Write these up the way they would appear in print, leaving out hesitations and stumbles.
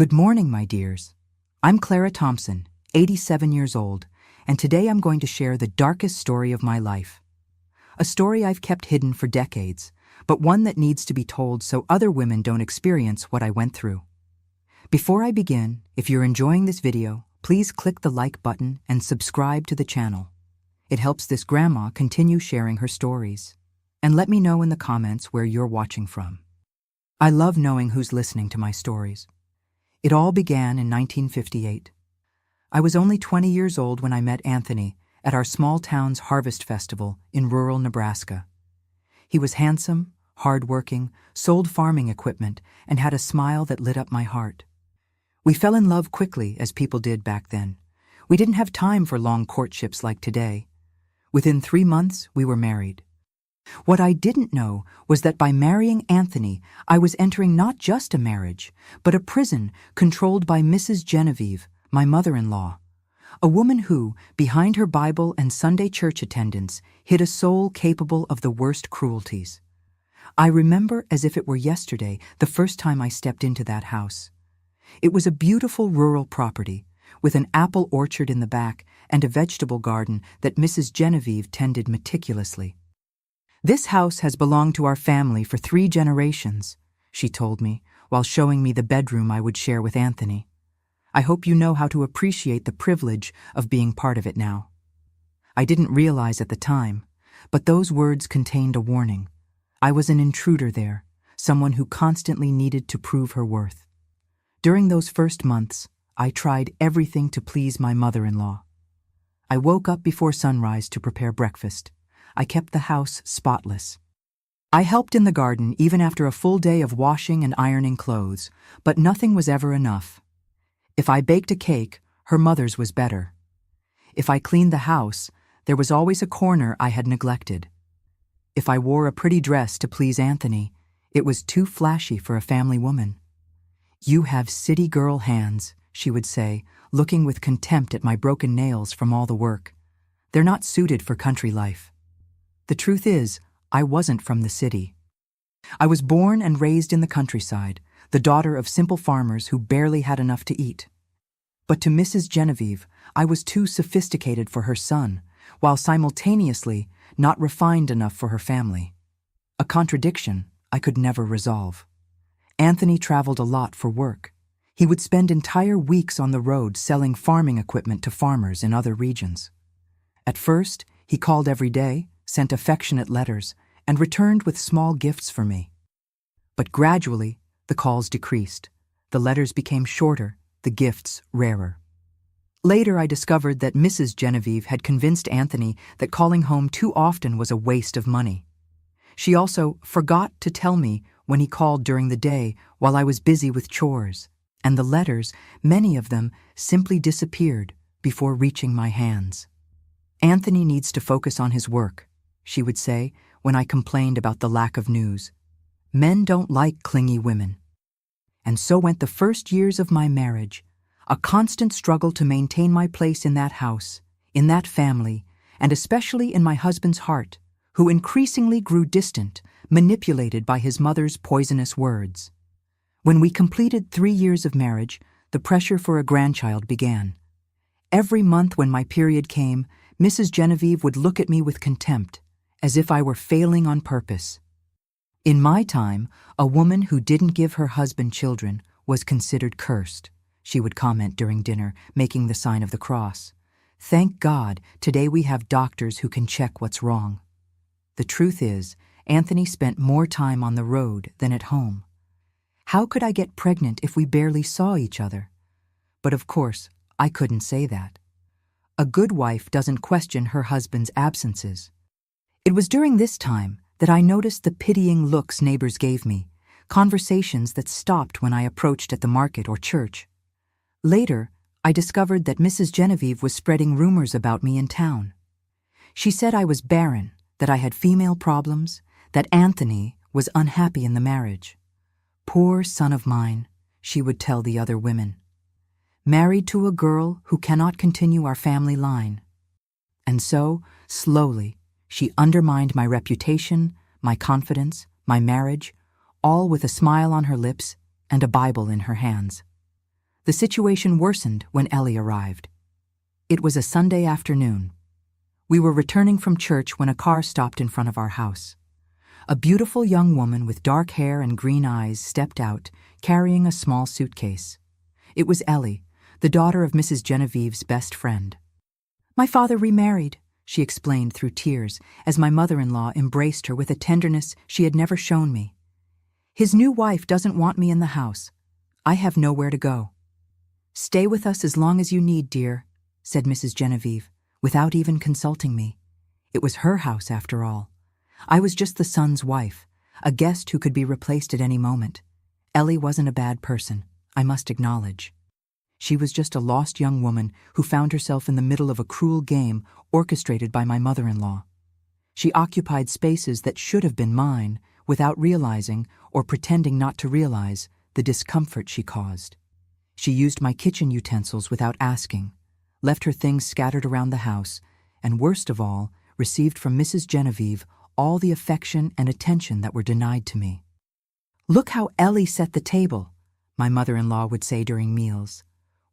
Good morning, my dears. I'm Clara Thompson, 87 years old, and today I'm going to share the darkest story of my life. A story I've kept hidden for decades, but one that needs to be told so other women don't experience what I went through. Before I begin, if you're enjoying this video, please click the like button and subscribe to the channel. It helps this grandma continue sharing her stories. And let me know in the comments where you're watching from. I love knowing who's listening to my stories. It all began in 1958. I was only 20 years old when I met Anthony at our small town's harvest festival in rural Nebraska. He was handsome, hardworking, sold farming equipment, and had a smile that lit up my heart. We fell in love quickly, as people did back then. We didn't have time for long courtships like today. Within 3 months, we were married. What I didn't know was that by marrying Anthony, I was entering not just a marriage, but a prison controlled by Mrs. Genevieve, my mother-in-law, a woman who, behind her Bible and Sunday church attendance, hid a soul capable of the worst cruelties. I remember as if it were yesterday the first time I stepped into that house. It was a beautiful rural property, with an apple orchard in the back and a vegetable garden that Mrs. Genevieve tended meticulously. "This house has belonged to our family for 3 generations, she told me, while showing me the bedroom I would share with Anthony. I hope you know how to appreciate the privilege of being part of it now. I didn't realize at the time, but those words contained a warning. I was an intruder there, someone who constantly needed to prove her worth. During those first months, I tried everything to please my mother-in-law. I woke up before sunrise to prepare breakfast. I kept the house spotless. I helped in the garden even after a full day of washing and ironing clothes, but nothing was ever enough. If I baked a cake, her mother's was better. If I cleaned the house, there was always a corner I had neglected. If I wore a pretty dress to please Anthony, it was too flashy for a family woman. "You have city girl hands," she would say, looking with contempt at my broken nails from all the work. "They're not suited for country life." The truth is, I wasn't from the city. I was born and raised in the countryside, the daughter of simple farmers who barely had enough to eat. But to Mrs. Genevieve, I was too sophisticated for her son, while simultaneously not refined enough for her family. A contradiction I could never resolve. Anthony traveled a lot for work. He would spend entire weeks on the road selling farming equipment to farmers in other regions. At first, he called every day, sent affectionate letters, and returned with small gifts for me. But gradually, the calls decreased. The letters became shorter, the gifts rarer. Later, I discovered that Mrs. Genevieve had convinced Anthony that calling home too often was a waste of money. She also forgot to tell me when he called during the day while I was busy with chores, and the letters, many of them, simply disappeared before reaching my hands. "Anthony needs to focus on his work," she would say when I complained about the lack of news. "Men don't like clingy women." And so went the first years of my marriage, a constant struggle to maintain my place in that house, in that family, and especially in my husband's heart, who increasingly grew distant, manipulated by his mother's poisonous words. When we completed 3 years of marriage, the pressure for a grandchild began. Every month when my period came, Mrs. Genevieve would look at me with contempt, as if I were failing on purpose. In my time, a woman who didn't give her husband children was considered cursed, she would comment during dinner, making the sign of the cross. Thank God, today we have doctors who can check what's wrong. The truth is, Anthony spent more time on the road than at home. How could I get pregnant if we barely saw each other? But of course, I couldn't say that. A good wife doesn't question her husband's absences. It was during this time that I noticed the pitying looks neighbors gave me, conversations that stopped when I approached at the market or church. Later, I discovered that Mrs. Genevieve was spreading rumors about me in town. She said I was barren, that I had female problems, that Anthony was unhappy in the marriage. "Poor son of mine," she would tell the other women. "Married to a girl who cannot continue our family line." And so, slowly, she undermined my reputation, my confidence, my marriage, all with a smile on her lips and a Bible in her hands. The situation worsened when Ellie arrived. It was a Sunday afternoon. We were returning from church when a car stopped in front of our house. A beautiful young woman with dark hair and green eyes stepped out, carrying a small suitcase. It was Ellie, the daughter of Mrs. Genevieve's best friend. "My father remarried," she explained through tears as my mother-in-law embraced her with a tenderness she had never shown me. "His new wife doesn't want me in the house. I have nowhere to go." "Stay with us as long as you need, dear," said Mrs. Genevieve, without even consulting me. It was her house, after all. I was just the son's wife, a guest who could be replaced at any moment. Ellie wasn't a bad person, I must acknowledge. She was just a lost young woman who found herself in the middle of a cruel game orchestrated by my mother-in-law. She occupied spaces that should have been mine without realizing, or pretending not to realize, the discomfort she caused. She used my kitchen utensils without asking, left her things scattered around the house, and worst of all, received from Mrs. Genevieve all the affection and attention that were denied to me. "Look how Ellie set the table," my mother-in-law would say during meals.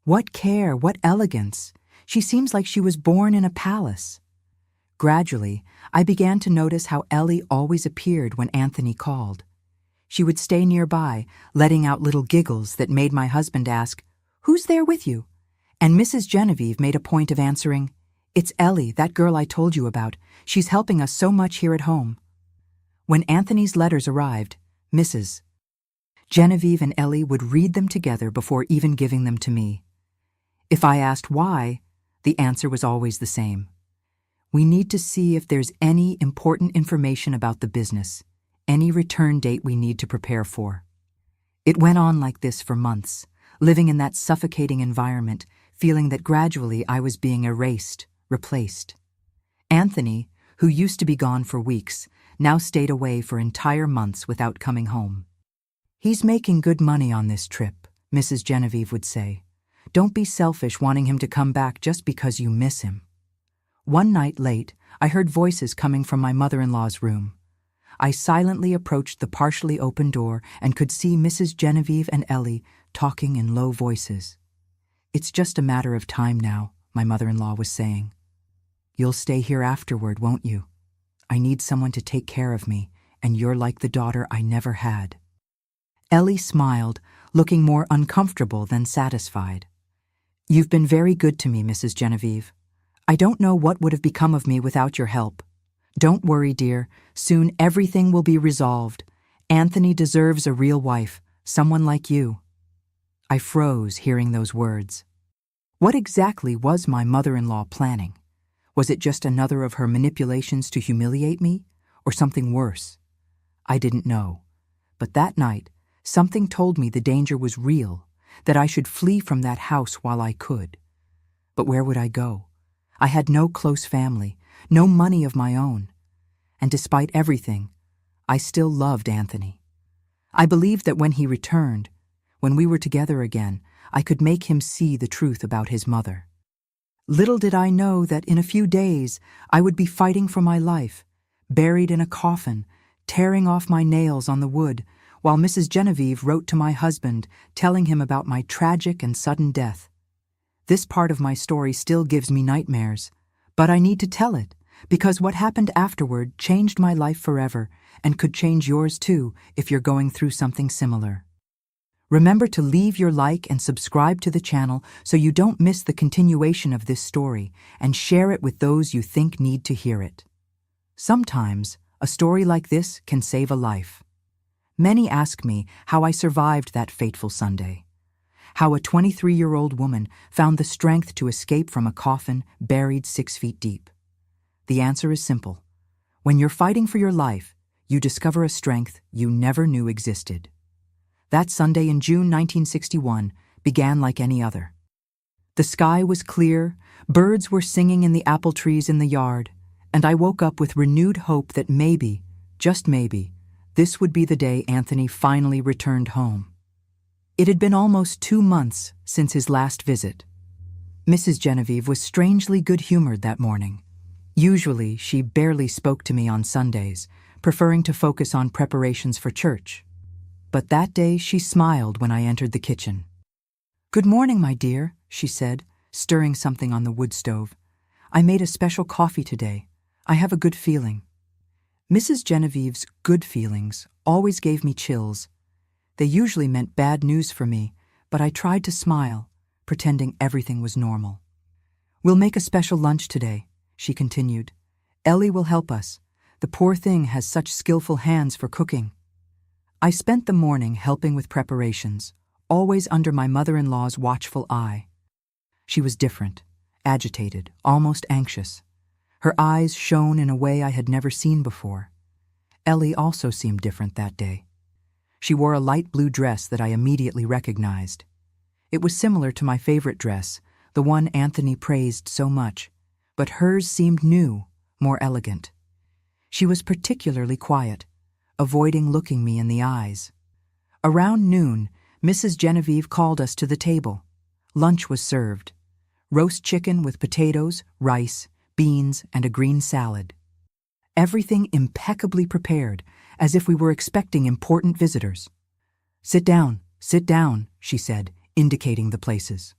"What care, what elegance! She seems like she was born in a palace." Gradually, I began to notice how Ellie always appeared when Anthony called. She would stay nearby, letting out little giggles that made my husband ask, "Who's there with you?" And Mrs. Genevieve made a point of answering, "It's Ellie, that girl I told you about. She's helping us so much here at home." When Anthony's letters arrived, Mrs. Genevieve and Ellie would read them together before even giving them to me. If I asked why, the answer was always the same. "We need to see if there's any important information about the business, any return date we need to prepare for." It went on like this for months, living in that suffocating environment, feeling that gradually I was being erased, replaced. Anthony, who used to be gone for weeks, now stayed away for entire months without coming home. "He's making good money on this trip," Mrs. Genevieve would say. "Don't be selfish wanting him to come back just because you miss him." One night late, I heard voices coming from my mother-in-law's room. I silently approached the partially open door and could see Mrs. Genevieve and Ellie talking in low voices. "It's just a matter of time now," my mother-in-law was saying. "You'll stay here afterward, won't you? I need someone to take care of me, and you're like the daughter I never had." Ellie smiled, looking more uncomfortable than satisfied. "You've been very good to me, Mrs. Genevieve. I don't know what would have become of me without your help. Don't worry, dear. Soon everything will be resolved. Anthony deserves a real wife, someone like you." I froze hearing those words. What exactly was my mother-in-law planning? Was it just another of her manipulations to humiliate me, or something worse? I didn't know. But that night, something told me the danger was real, that I should flee from that house while I could. But where would I go? I had no close family, no money of my own. And despite everything, I still loved Anthony. I believed that when he returned, when we were together again, I could make him see the truth about his mother. Little did I know that in a few days I would be fighting for my life, buried in a coffin, tearing off my nails on the wood, while Mrs. Genevieve wrote to my husband, telling him about my tragic and sudden death. This part of my story still gives me nightmares, but I need to tell it, because what happened afterward changed my life forever and could change yours too if you're going through something similar. Remember to leave your like and subscribe to the channel so you don't miss the continuation of this story, and share it with those you think need to hear it. Sometimes, a story like this can save a life. Many ask me how I survived that fateful Sunday, how a 23-year-old woman found the strength to escape from a coffin buried 6 feet deep. The answer is simple. When you're fighting for your life, you discover a strength you never knew existed. That Sunday in June 1961 began like any other. The sky was clear, birds were singing in the apple trees in the yard, and I woke up with renewed hope that maybe, just maybe, this would be the day Anthony finally returned home. It had been almost 2 months since his last visit. Mrs. Genevieve was strangely good-humored that morning. Usually, she barely spoke to me on Sundays, preferring to focus on preparations for church. But that day she smiled when I entered the kitchen. "Good morning, my dear," she said, stirring something on the wood stove. "I made a special coffee today. I have a good feeling." Mrs. Genevieve's good feelings always gave me chills. They usually meant bad news for me, but I tried to smile, pretending everything was normal. "We'll make a special lunch today," she continued. "Ellie will help us. The poor thing has such skillful hands for cooking." I spent the morning helping with preparations, always under my mother-in-law's watchful eye. She was different, agitated, almost anxious. Her eyes shone in a way I had never seen before. Ellie also seemed different that day. She wore a light blue dress that I immediately recognized. It was similar to my favorite dress, the one Anthony praised so much, but hers seemed new, more elegant. She was particularly quiet, avoiding looking me in the eyes. Around noon, Mrs. Genevieve called us to the table. Lunch was served. Roast chicken with potatoes, rice, beans, and a green salad. Everything impeccably prepared, as if we were expecting important visitors. Sit down," she said, indicating the places.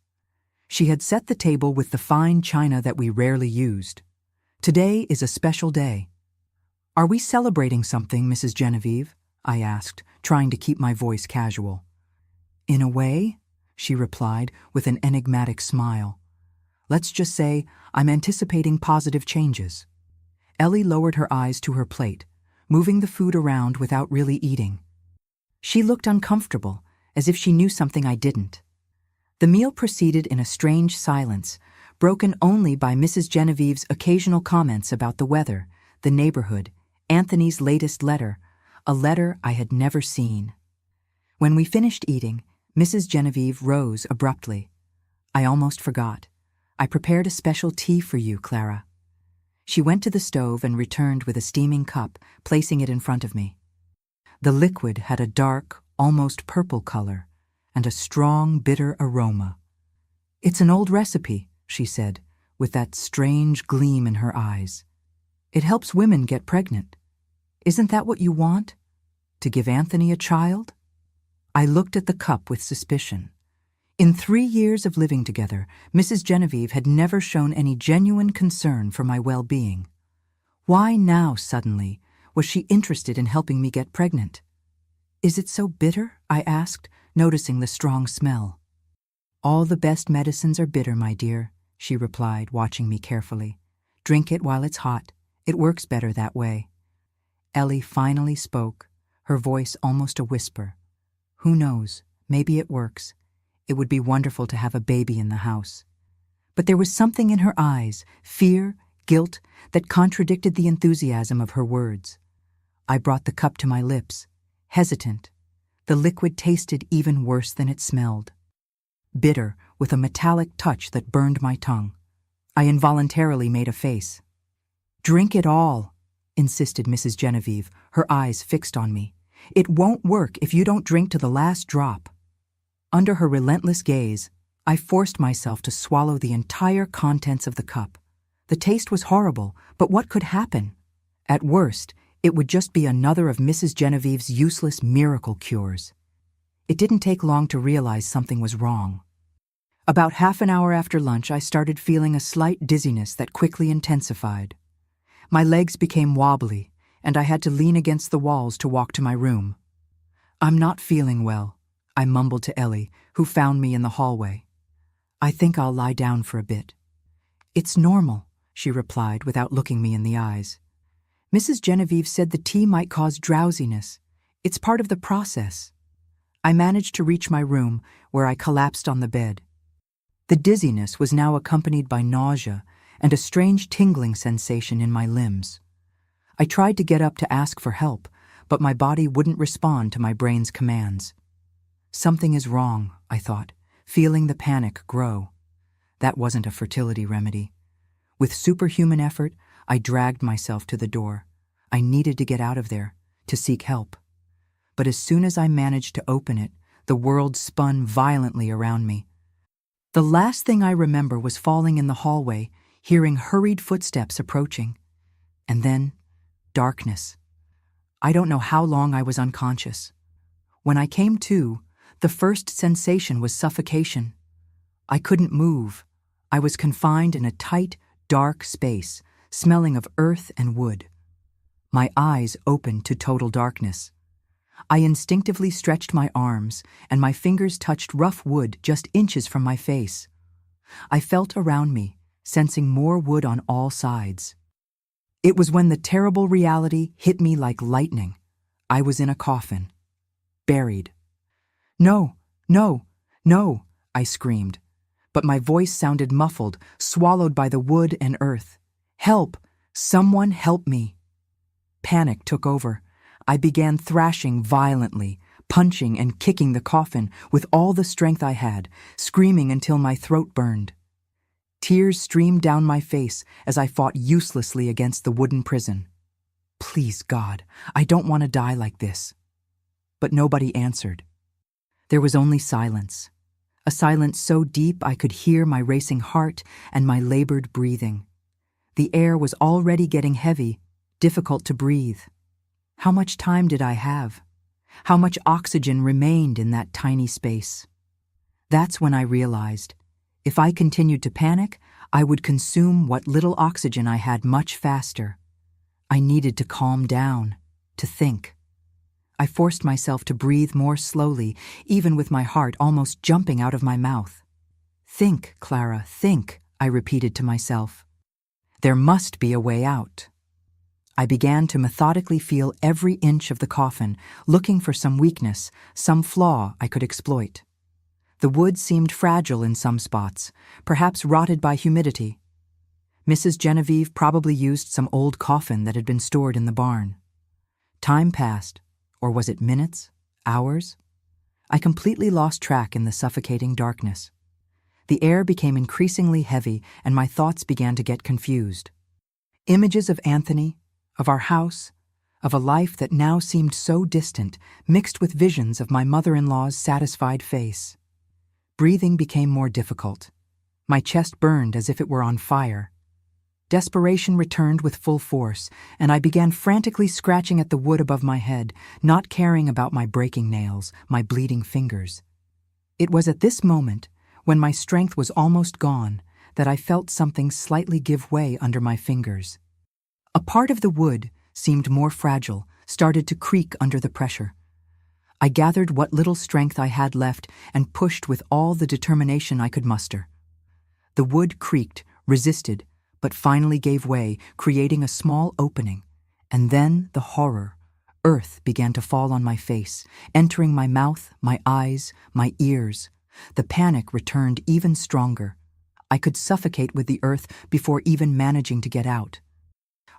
She had set the table with the fine china that we rarely used. "Today is a special day." "Are we celebrating something, Mrs. Genevieve?" I asked, trying to keep my voice casual. "In a way," she replied with an enigmatic smile. "Let's just say I'm anticipating positive changes." Ellie lowered her eyes to her plate, moving the food around without really eating. She looked uncomfortable, as if she knew something I didn't. The meal proceeded in a strange silence, broken only by Mrs. Genevieve's occasional comments about the weather, the neighborhood, Anthony's latest letter, a letter I had never seen. When we finished eating, Mrs. Genevieve rose abruptly. "I almost forgot. I prepared a special tea for you, Clara." She went to the stove and returned with a steaming cup, placing it in front of me. The liquid had a dark, almost purple color, and a strong, bitter aroma. "It's an old recipe," she said, with that strange gleam in her eyes. "It helps women get pregnant. Isn't that what you want? To give Anthony a child?" I looked at the cup with suspicion. In 3 years of living together, Mrs. Genevieve had never shown any genuine concern for my well-being. Why now, suddenly, was she interested in helping me get pregnant? "Is it so bitter?" I asked, noticing the strong smell. "All the best medicines are bitter, my dear," she replied, watching me carefully. "Drink it while it's hot. It works better that way." Ellie finally spoke, her voice almost a whisper. "Who knows? Maybe it works. It would be wonderful to have a baby in the house." But there was something in her eyes, fear, guilt, that contradicted the enthusiasm of her words. I brought the cup to my lips, hesitant. The liquid tasted even worse than it smelled. Bitter, with a metallic touch that burned my tongue. I involuntarily made a face. "Drink it all," insisted Mrs. Genevieve, her eyes fixed on me. "It won't work if you don't drink to the last drop." Under her relentless gaze, I forced myself to swallow the entire contents of the cup. The taste was horrible, but what could happen? At worst, it would just be another of Mrs. Genevieve's useless miracle cures. It didn't take long to realize something was wrong. About half an hour after lunch, I started feeling a slight dizziness that quickly intensified. My legs became wobbly, and I had to lean against the walls to walk to my room. "I'm not feeling well," I mumbled to Ellie, who found me in the hallway. "I think I'll lie down for a bit." "It's normal," she replied without looking me in the eyes. "Mrs. Genevieve said the tea might cause drowsiness. It's part of the process." I managed to reach my room, where I collapsed on the bed. The dizziness was now accompanied by nausea and a strange tingling sensation in my limbs. I tried to get up to ask for help, but my body wouldn't respond to my brain's commands. Something is wrong, I thought, feeling the panic grow. That wasn't a fertility remedy. With superhuman effort, I dragged myself to the door. I needed to get out of there, to seek help. But as soon as I managed to open it, the world spun violently around me. The last thing I remember was falling in the hallway, hearing hurried footsteps approaching. And then, darkness. I don't know how long I was unconscious. When I came to, the first sensation was suffocation, I couldn't move. I was confined in a tight, dark space, smelling of earth and wood. My eyes opened to total darkness. I instinctively stretched my arms, and my fingers touched rough wood just inches from my face. I felt around me, sensing more wood on all sides. It was when the terrible reality hit me like lightning. I was in a coffin, buried. "No, no, no," I screamed, but my voice sounded muffled, swallowed by the wood and earth. "Help! Someone help me!" Panic took over. I began thrashing violently, punching and kicking the coffin with all the strength I had, screaming until my throat burned. Tears streamed down my face as I fought uselessly against the wooden prison. "Please, God, I don't want to die like this." But nobody answered. There was only silence, a silence so deep I could hear my racing heart and my labored breathing. The air was already getting heavy, difficult to breathe. How much time did I have? How much oxygen remained in that tiny space? That's when I realized, if I continued to panic, I would consume what little oxygen I had much faster. I needed to calm down, to think. I forced myself to breathe more slowly, even with my heart almost jumping out of my mouth. "Think, Clara, think," I repeated to myself. "There must be a way out." I began to methodically feel every inch of the coffin, looking for some weakness, some flaw I could exploit. The wood seemed fragile in some spots, perhaps rotted by humidity. Mrs. Genevieve probably used some old coffin that had been stored in the barn. Time passed, or was it minutes, hours? I completely lost track in the suffocating darkness. The air became increasingly heavy, and my thoughts began to get confused. Images of Anthony, of our house, of a life that now seemed so distant, mixed with visions of my mother-in-law's satisfied face. Breathing became more difficult. My chest burned as if it were on fire. Desperation returned with full force, and I began frantically scratching at the wood above my head, not caring about my breaking nails, my bleeding fingers. It was at this moment, when my strength was almost gone, that I felt something slightly give way under my fingers. A part of the wood seemed more fragile, started to creak under the pressure. I gathered what little strength I had left and pushed with all the determination I could muster. The wood creaked, resisted, but finally gave way, creating a small opening. And then the horror. Earth began to fall on my face, entering my mouth, my eyes, my ears. The panic returned even stronger. I could suffocate with the earth before even managing to get out.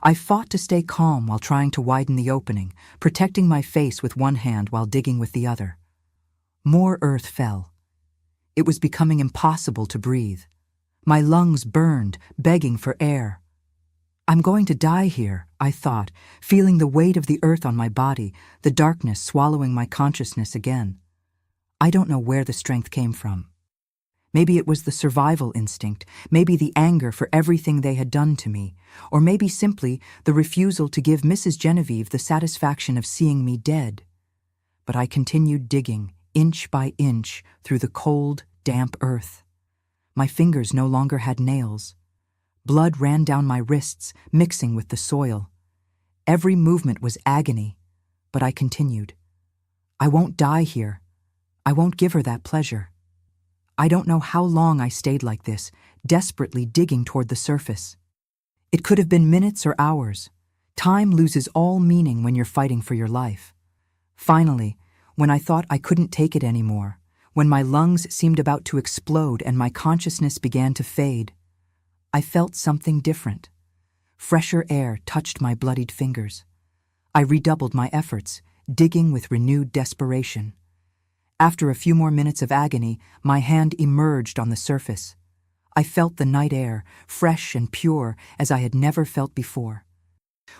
I fought to stay calm while trying to widen the opening, protecting my face with one hand while digging with the other. More earth fell. It was becoming impossible to breathe. My lungs burned, begging for air. "I'm going to die here," I thought, feeling the weight of the earth on my body, the darkness swallowing my consciousness again. I don't know where the strength came from. Maybe it was the survival instinct, maybe the anger for everything they had done to me, or maybe simply the refusal to give Mrs. Genevieve the satisfaction of seeing me dead. But I continued digging, inch by inch, through the cold, damp earth. My fingers no longer had nails. Blood ran down my wrists, mixing with the soil. Every movement was agony, but I continued. I won't die here. I won't give her that pleasure. I don't know how long I stayed like this, desperately digging toward the surface. It could have been minutes or hours. Time loses all meaning when you're fighting for your life. Finally, when I thought I couldn't take it anymore, when my lungs seemed about to explode and my consciousness began to fade, I felt something different. Fresher air touched my bloodied fingers. I redoubled my efforts, digging with renewed desperation. After a few more minutes of agony, my hand emerged on the surface. I felt the night air, fresh and pure as I had never felt before.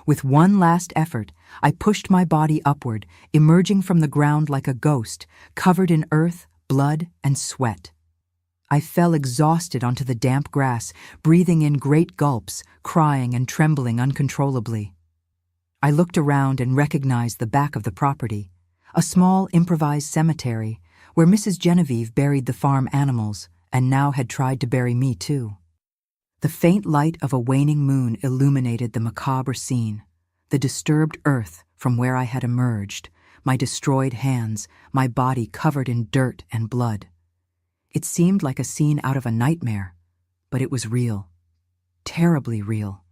With one last effort, I pushed my body upward, emerging from the ground like a ghost, covered in earth, blood, and sweat. I fell exhausted onto the damp grass, breathing in great gulps, crying and trembling uncontrollably. I looked around and recognized the back of the property, a small improvised cemetery where Mrs. Genevieve buried the farm animals, and now had tried to bury me too. The faint light of a waning moon illuminated the macabre scene, the disturbed earth from where I had emerged, my destroyed hands, my body covered in dirt and blood. It seemed like a scene out of a nightmare, but it was real. Terribly real.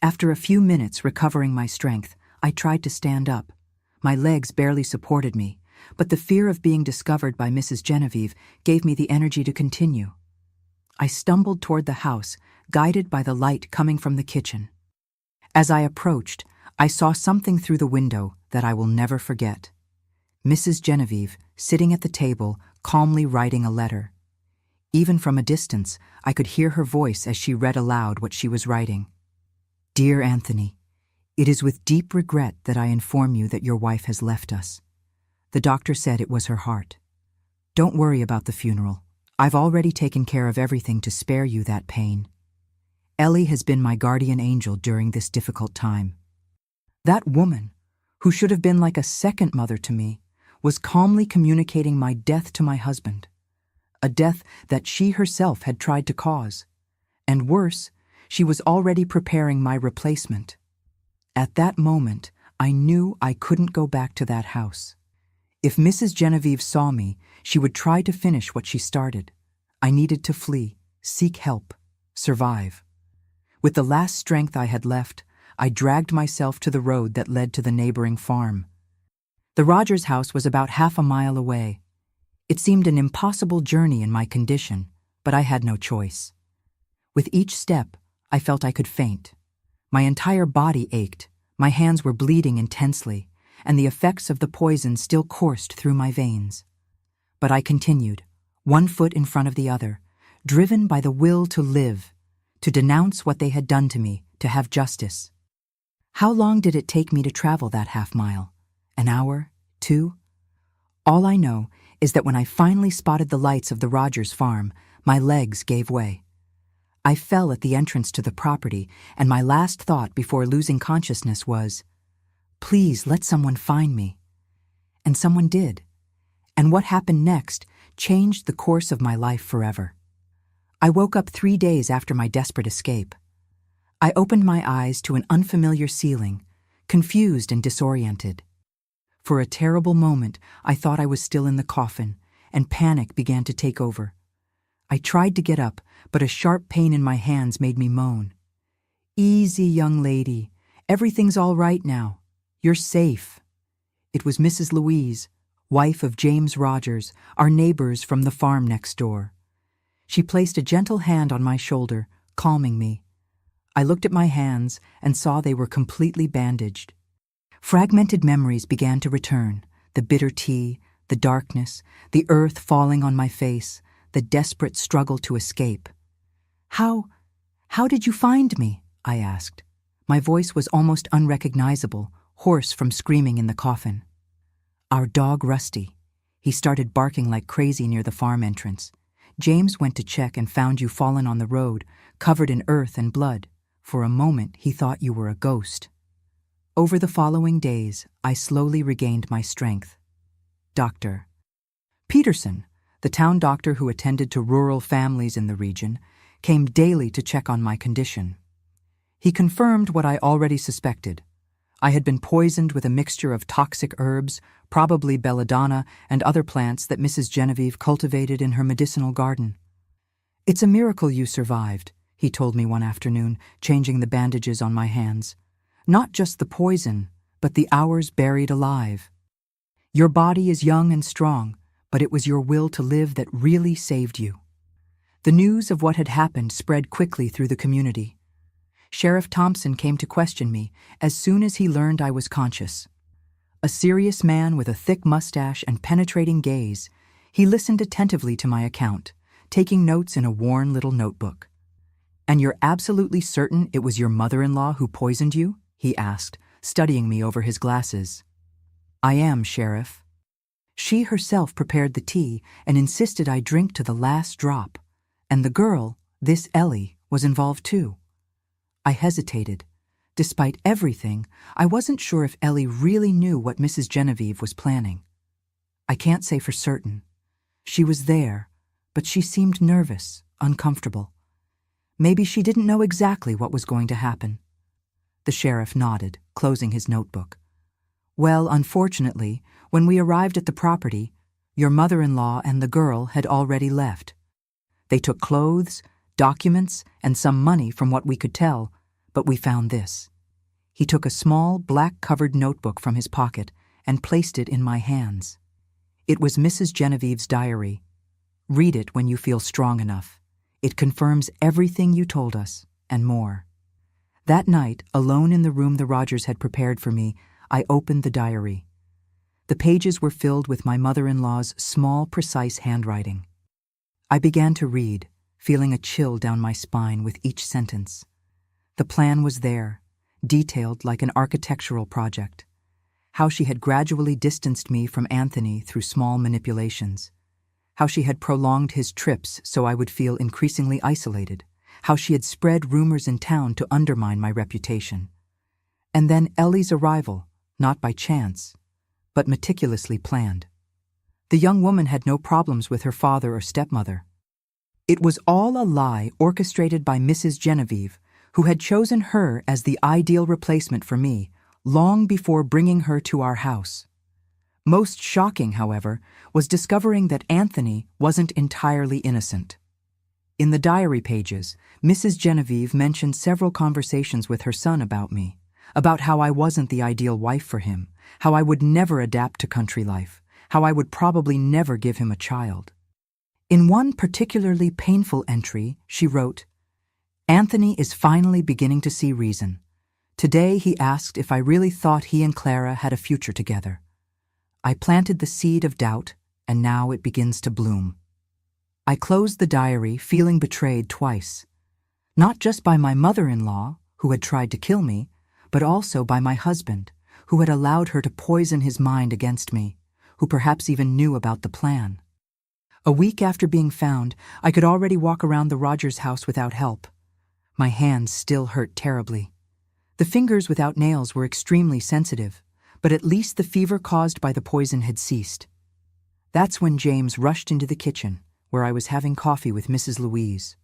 After a few minutes recovering my strength, I tried to stand up. My legs barely supported me, but the fear of being discovered by Mrs. Genevieve gave me the energy to continue. I stumbled toward the house, guided by the light coming from the kitchen. As I approached, I saw something through the window that I will never forget. Mrs. Genevieve, sitting at the table, calmly writing a letter. Even from a distance, I could hear her voice as she read aloud what she was writing. "Dear Anthony, it is with deep regret that I inform you that your wife has left us. The doctor said it was her heart. Don't worry about the funeral. I've already taken care of everything to spare you that pain. Ellie has been my guardian angel during this difficult time." That woman, who should have been like a second mother to me, was calmly communicating my death to my husband, a death that she herself had tried to cause. And worse, she was already preparing my replacement. At that moment, I knew I couldn't go back to that house. If Mrs. Genevieve saw me, she would try to finish what she started. I needed to flee, seek help, survive. With the last strength I had left, I dragged myself to the road that led to the neighboring farm. The Rogers house was about half a mile away. It seemed an impossible journey in my condition, but I had no choice. With each step, I felt I could faint. My entire body ached, my hands were bleeding intensely, and the effects of the poison still coursed through my veins. But I continued, one foot in front of the other, driven by the will to live, to denounce what they had done to me, to have justice. How long did it take me to travel that half-mile? An hour? 2? All I know is that when I finally spotted the lights of the Rogers farm, my legs gave way. I fell at the entrance to the property, and my last thought before losing consciousness was, "Please let someone find me." And someone did. And what happened next changed the course of my life forever. I woke up 3 days after my desperate escape. I opened my eyes to an unfamiliar ceiling, confused and disoriented. For a terrible moment, I thought I was still in the coffin, and panic began to take over. I tried to get up, but a sharp pain in my hands made me moan. "Easy, young lady. Everything's all right now. You're safe." It was Mrs. Louise, wife of James Rogers, our neighbors from the farm next door. She placed a gentle hand on my shoulder, calming me. I looked at my hands and saw they were completely bandaged. Fragmented memories began to return, the bitter tea, the darkness, the earth falling on my face, the desperate struggle to escape. How did you find me?" I asked. My voice was almost unrecognizable, hoarse from screaming in the coffin. "Our dog Rusty. He started barking like crazy near the farm entrance. James went to check and found you fallen on the road, covered in earth and blood. For a moment, he thought you were a ghost." Over the following days, I slowly regained my strength. Dr. Peterson, the town doctor who attended to rural families in the region, came daily to check on my condition. He confirmed what I already suspected. I had been poisoned with a mixture of toxic herbs, probably belladonna and other plants that Mrs. Genevieve cultivated in her medicinal garden. "It's a miracle you survived," he told me one afternoon, changing the bandages on my hands. "Not just the poison, but the hours buried alive. Your body is young and strong, but it was your will to live that really saved you." The news of what had happened spread quickly through the community. Sheriff Thompson came to question me as soon as he learned I was conscious. A serious man with a thick mustache and penetrating gaze, he listened attentively to my account, taking notes in a worn little notebook. "And you're absolutely certain it was your mother-in-law who poisoned you?" he asked, studying me over his glasses. "I am, Sheriff. She herself prepared the tea and insisted I drink to the last drop. And the girl, this Ellie, was involved too." I hesitated. Despite everything, I wasn't sure if Ellie really knew what Mrs. Genevieve was planning. "I can't say for certain. She was there, but she seemed nervous, uncomfortable. Maybe she didn't know exactly what was going to happen. The sheriff nodded, closing his notebook. Well, unfortunately, when we arrived at the property, your mother-in-law and the girl had already left. They took clothes, documents, and some money from what we could tell, but we found this. He took a small, black-covered notebook from his pocket and placed it in my hands. It was Mrs. Genevieve's diary. Read it when you feel strong enough. It confirms everything you told us, and more. That night, alone in the room the Rogers had prepared for me, I opened the diary. The pages were filled with my mother-in-law's small, precise handwriting. I began to read, feeling a chill down my spine with each sentence. The plan was there, detailed like an architectural project. How she had gradually distanced me from Anthony through small manipulations. How she had prolonged his trips so I would feel increasingly isolated. How she had spread rumors in town to undermine my reputation. And then Ellie's arrival, not by chance, but meticulously planned. The young woman had no problems with her father or stepmother. It was all a lie orchestrated by Mrs. Genevieve, who had chosen her as the ideal replacement for me long before bringing her to our house. Most shocking, however, was discovering that Anthony wasn't entirely innocent. In the diary pages, Mrs. Genevieve mentioned several conversations with her son about me, about how I wasn't the ideal wife for him, how I would never adapt to country life, how I would probably never give him a child. In one particularly painful entry, she wrote, "Anthony is finally beginning to see reason. Today he asked if I really thought he and Clara had a future together. I planted the seed of doubt, and now it begins to bloom." I closed the diary feeling betrayed twice, not just by my mother-in-law, who had tried to kill me, but also by my husband, who had allowed her to poison his mind against me, who perhaps even knew about the plan. A week after being found, I could already walk around the Rogers house without help. My hands still hurt terribly. The fingers without nails were extremely sensitive, but at least the fever caused by the poison had ceased. That's when James rushed into the kitchen, where I was having coffee with Mrs. Louise.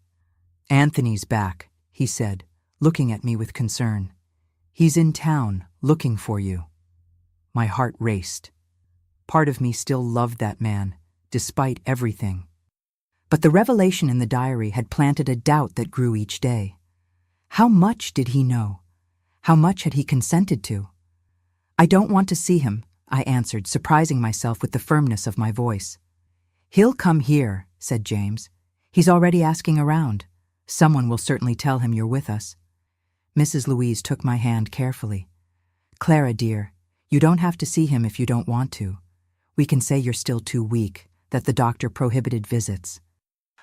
"Anthony's back," he said, looking at me with concern. "He's in town, looking for you." My heart raced. Part of me still loved that man, despite everything. But the revelation in the diary had planted a doubt that grew each day. How much did he know? How much had he consented to? "I don't want to see him," I answered, surprising myself with the firmness of my voice. "He'll come here," said James. "He's already asking around. Someone will certainly tell him you're with us." Mrs. Louise took my hand carefully. "Clara, dear, you don't have to see him if you don't want to. We can say you're still too weak, that the doctor prohibited visits."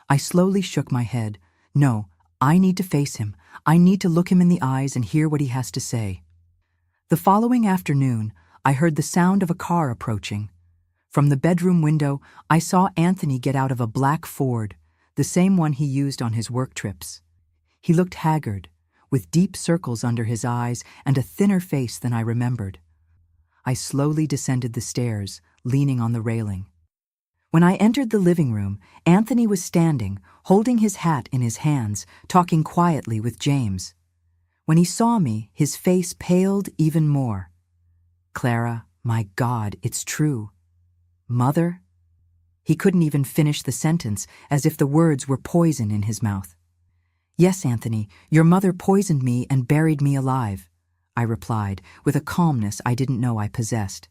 I slowly shook my head. "No, I need to face him. I need to look him in the eyes and hear what he has to say." The following afternoon, I heard the sound of a car approaching. From the bedroom window, I saw Anthony get out of a black Ford, the same one he used on his work trips. He looked haggard, with deep circles under his eyes and a thinner face than I remembered. I slowly descended the stairs, leaning on the railing. When I entered the living room, Anthony was standing, holding his hat in his hands, talking quietly with James. When he saw me, his face paled even more. "Clara, my God, it's true." "Mother?" He couldn't even finish the sentence, as if the words were poison in his mouth. "Yes, Anthony, your mother poisoned me and buried me alive," I replied, with a calmness I didn't know I possessed.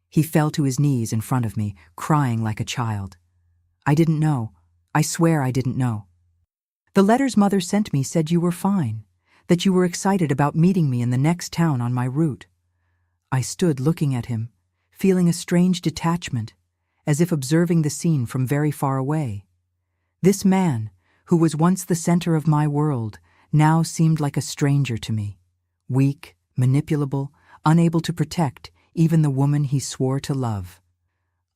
He fell to his knees in front of me, crying like a child. "I didn't know. I swear I didn't know. The letters Mother sent me said you were fine, that you were excited about meeting me in the next town on my route." I stood looking at him, feeling a strange detachment, as if observing the scene from very far away. This man, who was once the center of my world, now seemed like a stranger to me, weak, manipulable, unable to protect even the woman he swore to love.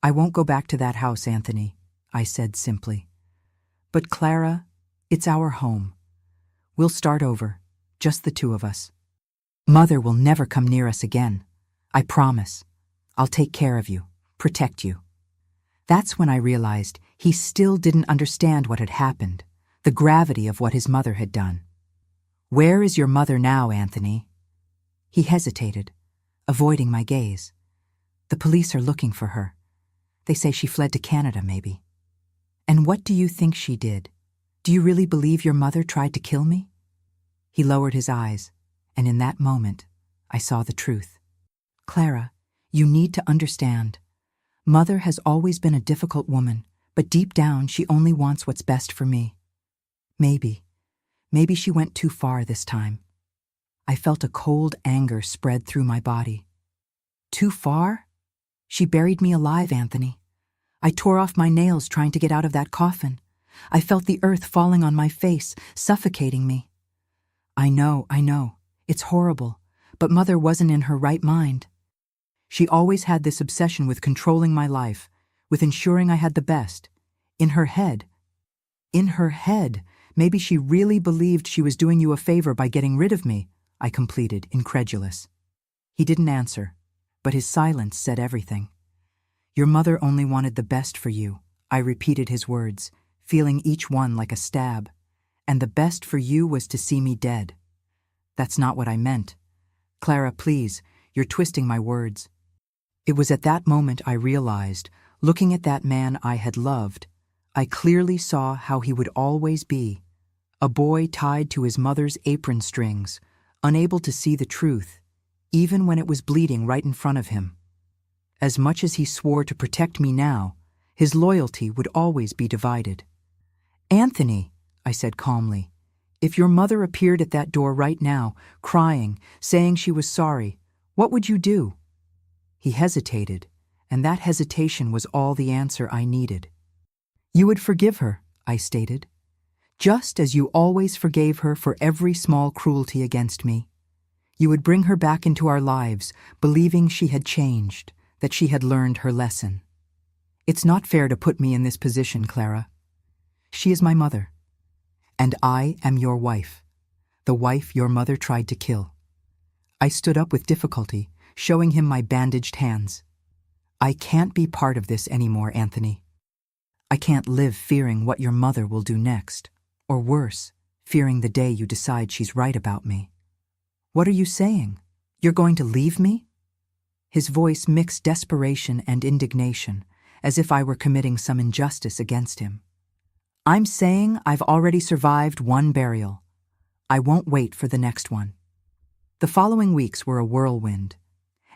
"I won't go back to that house, Anthony," I said simply. "But Clara, it's our home. We'll start over, just the two of us. Mother will never come near us again. I promise. I'll take care of you, protect you." That's when I realized He still didn't understand what had happened, the gravity of what his mother had done. "Where is your mother now, Anthony?" He hesitated, avoiding my gaze. "The police are looking for her. They say she fled to Canada, maybe." "And what do you think she did? Do you really believe your mother tried to kill me?" He lowered his eyes, and in that moment, I saw the truth. "Clara, you need to understand. Mother has always been a difficult woman, but deep down she only wants what's best for me. Maybe she went too far this time." I felt a cold anger spread through my body. "Too far? She buried me alive, Anthony. I tore off my nails trying to get out of that coffin. I felt the earth falling on my face, suffocating me. I know. It's horrible, but Mother wasn't in her right mind. She always had this obsession with controlling my life, with ensuring I had the best. In her head, maybe she really believed she was doing you a favor by getting rid of me," I completed, incredulous. He didn't answer, but his silence said everything. "Your mother only wanted the best for you," I repeated his words, feeling each one like a stab. "And the best for you was to see me dead." "That's not what I meant. Clara, please, you're twisting my words." It was at that moment I realized, looking at that man I had loved, I clearly saw how he would always be, a boy tied to his mother's apron strings, unable to see the truth, even when it was bleeding right in front of him. As much as he swore to protect me now, his loyalty would always be divided. "Anthony," I said calmly, "if your mother appeared at that door right now, crying, saying she was sorry, what would you do?" He hesitated, and that hesitation was all the answer I needed. "You would forgive her," I stated, "just as you always forgave her for every small cruelty against me. You would bring her back into our lives, believing she had changed, that she had learned her lesson. It's not fair to put me in this position, Clara. She is my mother, and I am your wife, the wife your mother tried to kill." I stood up with difficulty, showing him my bandaged hands. "I can't be part of this anymore, Anthony. I can't live fearing what your mother will do next, or worse, fearing the day you decide she's right about me." "What are you saying? You're going to leave me?" His voice mixed desperation and indignation, as if I were committing some injustice against him. "I'm saying I've already survived one burial. I won't wait for the next one." The following weeks were a whirlwind.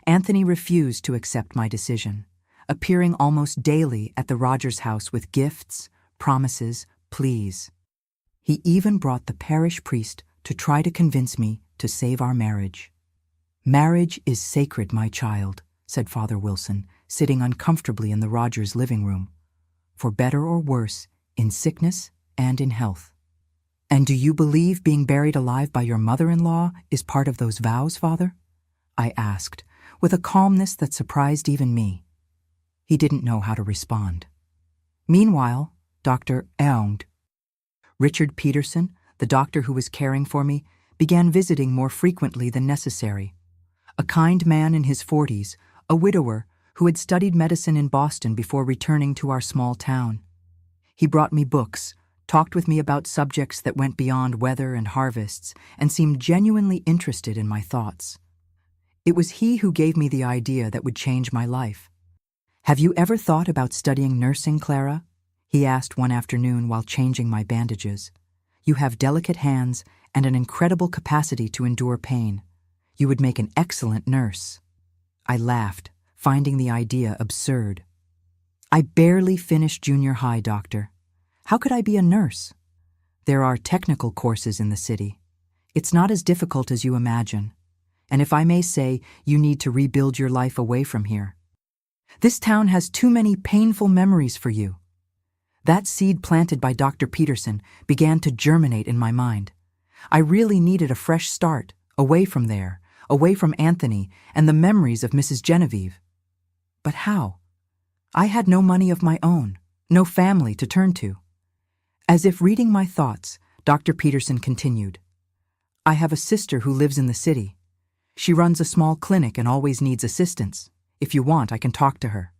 Anthony refused to accept my decision, appearing almost daily at the Rogers house with gifts, promises, pleas. He even brought the parish priest to try to convince me to save our marriage. "Marriage is sacred, my child," said Father Wilson, sitting uncomfortably in the Rogers living room. "For better or worse, in sickness and in health." "And do you believe being buried alive by your mother-in-law is part of those vows, Father?" I asked, with a calmness that surprised even me. He didn't know how to respond. Meanwhile, Dr. Richard Peterson, the doctor who was caring for me, began visiting more frequently than necessary. A kind man in his 40s, a widower who had studied medicine in Boston before returning to our small town. He brought me books, talked with me about subjects that went beyond weather and harvests, and seemed genuinely interested in my thoughts. It was he who gave me the idea that would change my life. "Have you ever thought about studying nursing, Clara?" he asked one afternoon while changing my bandages. "You have delicate hands and an incredible capacity to endure pain. You would make an excellent nurse." I laughed, finding the idea absurd. "I barely finished junior high, doctor. How could I be a nurse? There are technical courses in the city. It's not as difficult as you imagine. And if I may say, you need to rebuild your life away from here. This town has too many painful memories for you." That seed planted by Dr. Peterson began to germinate in my mind. I really needed a fresh start, away from there, away from Anthony and the memories of Mrs. Genevieve. But how? I had no money of my own, no family to turn to. As if reading my thoughts, Dr. Peterson continued, "I have a sister who lives in the city. She runs a small clinic and always needs assistance. If you want, I can talk to her."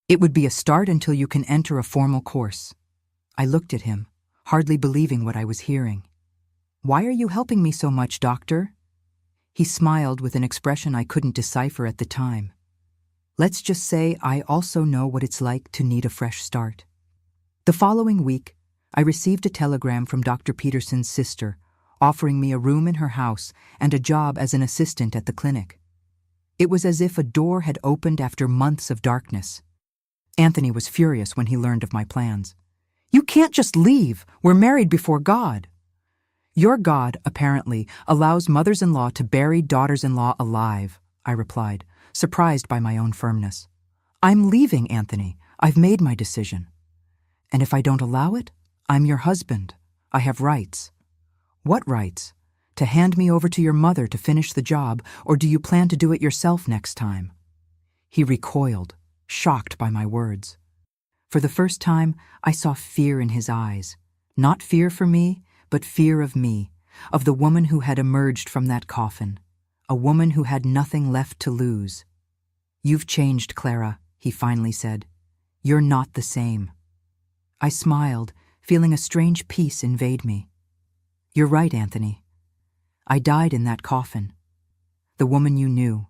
It would be a start until you can enter a formal course. I looked at him, hardly believing what I was hearing. Why are you helping me so much, doctor? He smiled with an expression I couldn't decipher at the time. Let's just say I also know what it's like to need a fresh start. The following week, I received a telegram from Dr. Peterson's sister, offering me a room in her house and a job as an assistant at the clinic. It was as if a door had opened after months of darkness. Anthony was furious when he learned of my plans. You can't just leave. We're married before God. Your God, apparently, allows mothers-in-law to bury daughters-in-law alive, I replied, surprised by my own firmness. I'm leaving, Anthony. I've made my decision. And if I don't allow it, I'm your husband. I have rights. What rights? To hand me over to your mother to finish the job, or do you plan to do it yourself next time? He recoiled, shocked by my words. For the first time, I saw fear in his eyes. Not fear for me, but fear of me, of the woman who had emerged from that coffin, a woman who had nothing left to lose. You've changed, Clara, he finally said. You're not the same. I smiled, feeling a strange peace invade me. You're right, Anthony. I died in that coffin. The woman you knew,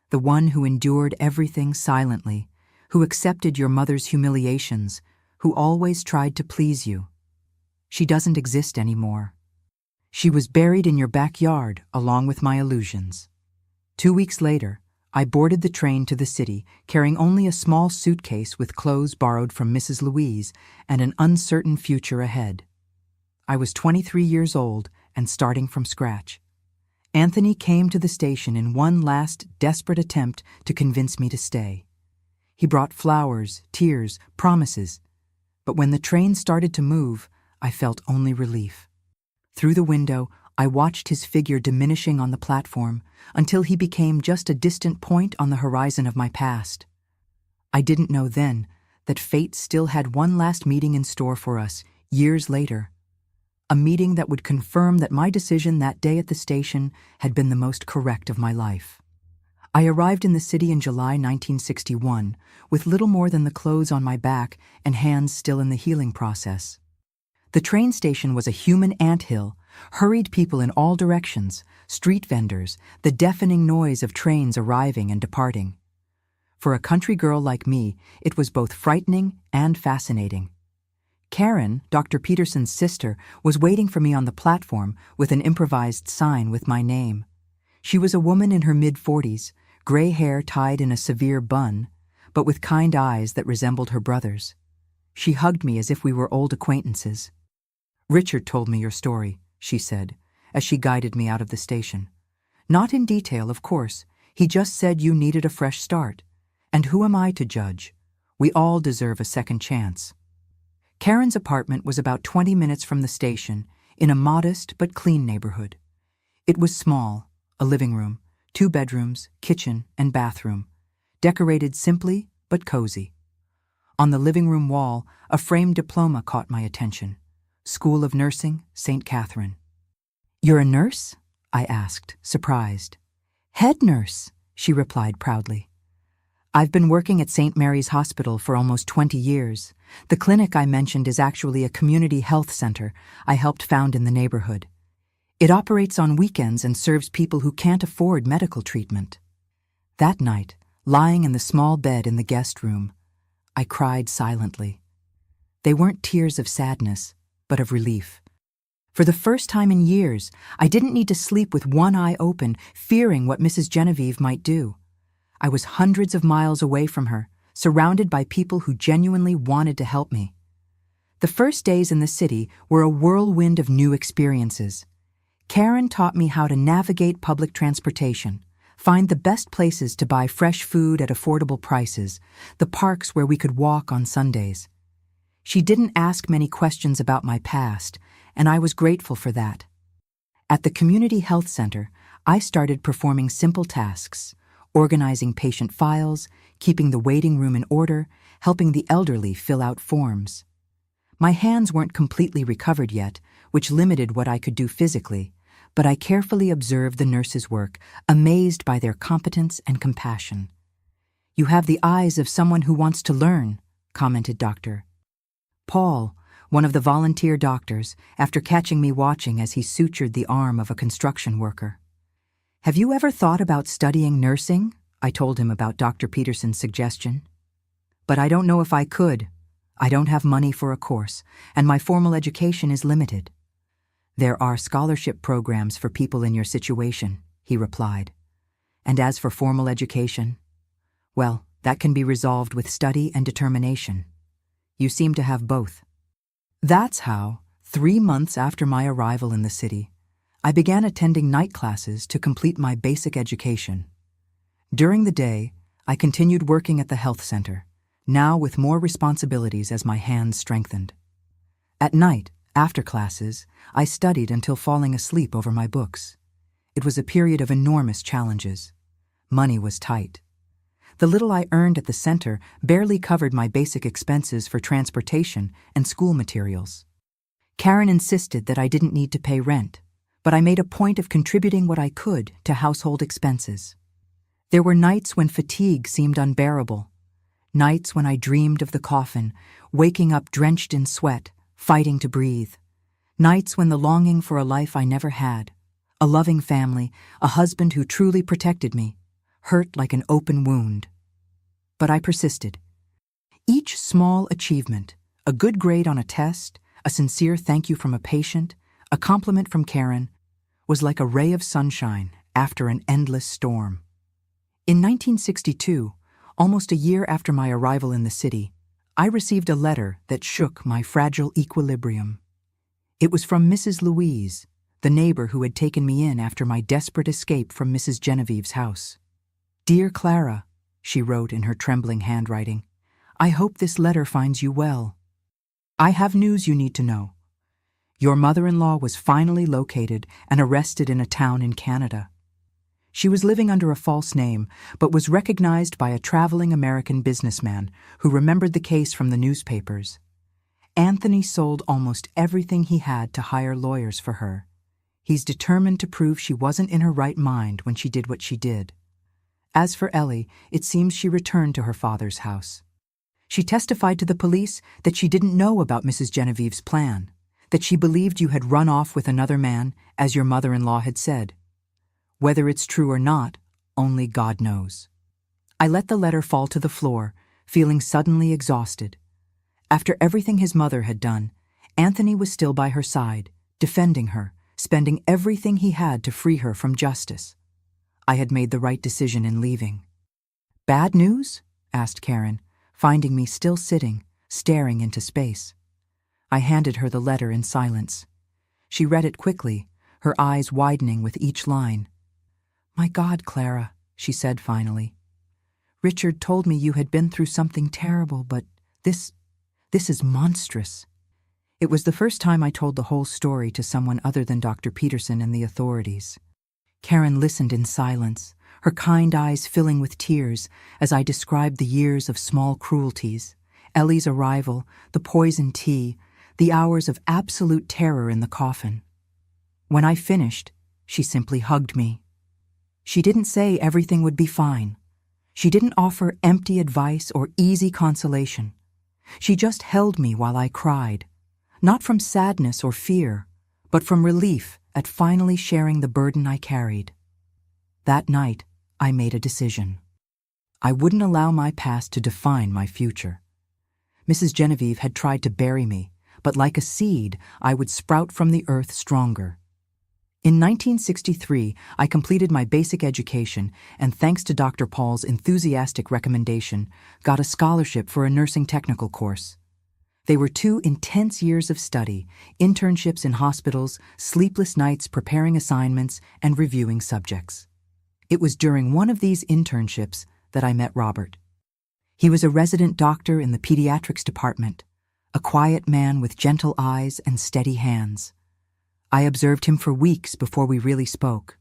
the one who endured everything silently, who accepted your mother's humiliations, who always tried to please you. She doesn't exist anymore. She was buried in your backyard along with my illusions. 2 weeks later, I boarded the train to the city, carrying only a small suitcase with clothes borrowed from Mrs. Louise and an uncertain future ahead. I was 23 years old and starting from scratch. Anthony came to the station in one last desperate attempt to convince me to stay. He brought flowers, tears, promises. But when the train started to move, I felt only relief. Through the window, I watched his figure diminishing on the platform until he became just a distant point on the horizon of my past. I didn't know then that fate still had one last meeting in store for us, years later. A meeting that would confirm that my decision that day at the station had been the most correct of my life. I arrived in the city in July 1961, with little more than the clothes on my back and hands still in the healing process. The train station was a human anthill, hurried people in all directions, street vendors, the deafening noise of trains arriving and departing. For a country girl like me, it was both frightening and fascinating. Karen, Dr. Peterson's sister, was waiting for me on the platform with an improvised sign with my name. She was a woman in her mid-40s, gray hair tied in a severe bun, but with kind eyes that resembled her brother's. She hugged me as if we were old acquaintances. Richard told me your story, she said, as she guided me out of the station. Not in detail, of course. He just said you needed a fresh start. And who am I to judge? We all deserve a second chance. Karen's apartment was about 20 minutes from the station, in a modest but clean neighborhood. It was small, a living room, 2 bedrooms, kitchen, and bathroom, decorated simply but cozy. On the living room wall, a framed diploma caught my attention. School of Nursing, St. Catherine. You're a nurse? I asked, surprised. Head nurse, she replied proudly. I've been working at St. Mary's Hospital for almost 20 years. The clinic I mentioned is actually a community health center I helped found in the neighborhood. It operates on weekends and serves people who can't afford medical treatment. That night, lying in the small bed in the guest room, I cried silently. They weren't tears of sadness, but of relief. For the first time in years, I didn't need to sleep with one eye open, fearing what Mrs. Genevieve might do. I was hundreds of miles away from her, surrounded by people who genuinely wanted to help me. The first days in the city were a whirlwind of new experiences. Karen taught me how to navigate public transportation, find the best places to buy fresh food at affordable prices, the parks where we could walk on Sundays. She didn't ask many questions about my past, and I was grateful for that. At the community health center, I started performing simple tasks, organizing patient files, keeping the waiting room in order, helping the elderly fill out forms. My hands weren't completely recovered yet, which limited what I could do physically, but I carefully observed the nurses' work, amazed by their competence and compassion. "You have the eyes of someone who wants to learn," commented Dr. Paul, one of the volunteer doctors, after catching me watching as he sutured the arm of a construction worker. "Have you ever thought about studying nursing?" I told him about Dr. Peterson's suggestion. "But I don't know if I could. I don't have money for a course, and my formal education is limited." "There are scholarship programs for people in your situation," he replied. "And as for formal education, well, that can be resolved with study and determination. You seem to have both." That's how, 3 months after my arrival in the city, I began attending night classes to complete my basic education. During the day, I continued working at the health center, now with more responsibilities as my hands strengthened. At night, after classes, I studied until falling asleep over my books. It was a period of enormous challenges. Money was tight. The little I earned at the center barely covered my basic expenses for transportation and school materials. Karen insisted that I didn't need to pay rent, but I made a point of contributing what I could to household expenses. There were nights when fatigue seemed unbearable, nights when I dreamed of the coffin, waking up drenched in sweat, fighting to breathe, nights when the longing for a life I never had, a loving family, a husband who truly protected me, hurt like an open wound. But I persisted. Each small achievement, a good grade on a test, a sincere thank you from a patient, a compliment from Karen, was like a ray of sunshine after an endless storm. In 1962, almost a year after my arrival in the city, I received a letter that shook my fragile equilibrium. It was from Mrs. Louise, the neighbor who had taken me in after my desperate escape from Mrs. Genevieve's house. "Dear Clara," she wrote in her trembling handwriting, "I hope this letter finds you well. I have news you need to know. Your mother-in-law was finally located and arrested in a town in Canada. She was living under a false name, but was recognized by a traveling American businessman who remembered the case from the newspapers. Anthony sold almost everything he had to hire lawyers for her. He's determined to prove she wasn't in her right mind when she did what she did. As for Ellie, it seems she returned to her father's house. She testified to the police that she didn't know about Mrs. Genevieve's plan, that she believed you had run off with another man, as your mother-in-law had said. Whether it's true or not, only God knows." I let the letter fall to the floor, feeling suddenly exhausted. After everything his mother had done, Anthony was still by her side, defending her, spending everything he had to free her from justice. I had made the right decision in leaving. "Bad news?" asked Karen, finding me still sitting, staring into space. I handed her the letter in silence. She read it quickly, her eyes widening with each line. "My God, Clara," she said finally. "Richard told me you had been through something terrible, but this is monstrous." It was the first time I told the whole story to someone other than Dr. Peterson and the authorities. Karen listened in silence, her kind eyes filling with tears as I described the years of small cruelties, Ellie's arrival, the poisoned tea, the hours of absolute terror in the coffin. When I finished, she simply hugged me. She didn't say everything would be fine. She didn't offer empty advice or easy consolation. She just held me while I cried, not from sadness or fear, but from relief at finally sharing the burden I carried. That night, I made a decision. I wouldn't allow my past to define my future. Mrs. Genevieve had tried to bury me, but like a seed, I would sprout from the earth stronger. In 1963, I completed my basic education and, thanks to Dr. Paul's enthusiastic recommendation, got a scholarship for a nursing technical course. They were 2 intense years of study, internships in hospitals, sleepless nights preparing assignments, and reviewing subjects. It was during one of these internships that I met Robert. He was a resident doctor in the pediatrics department, a quiet man with gentle eyes and steady hands. I observed him for weeks before we really spoke.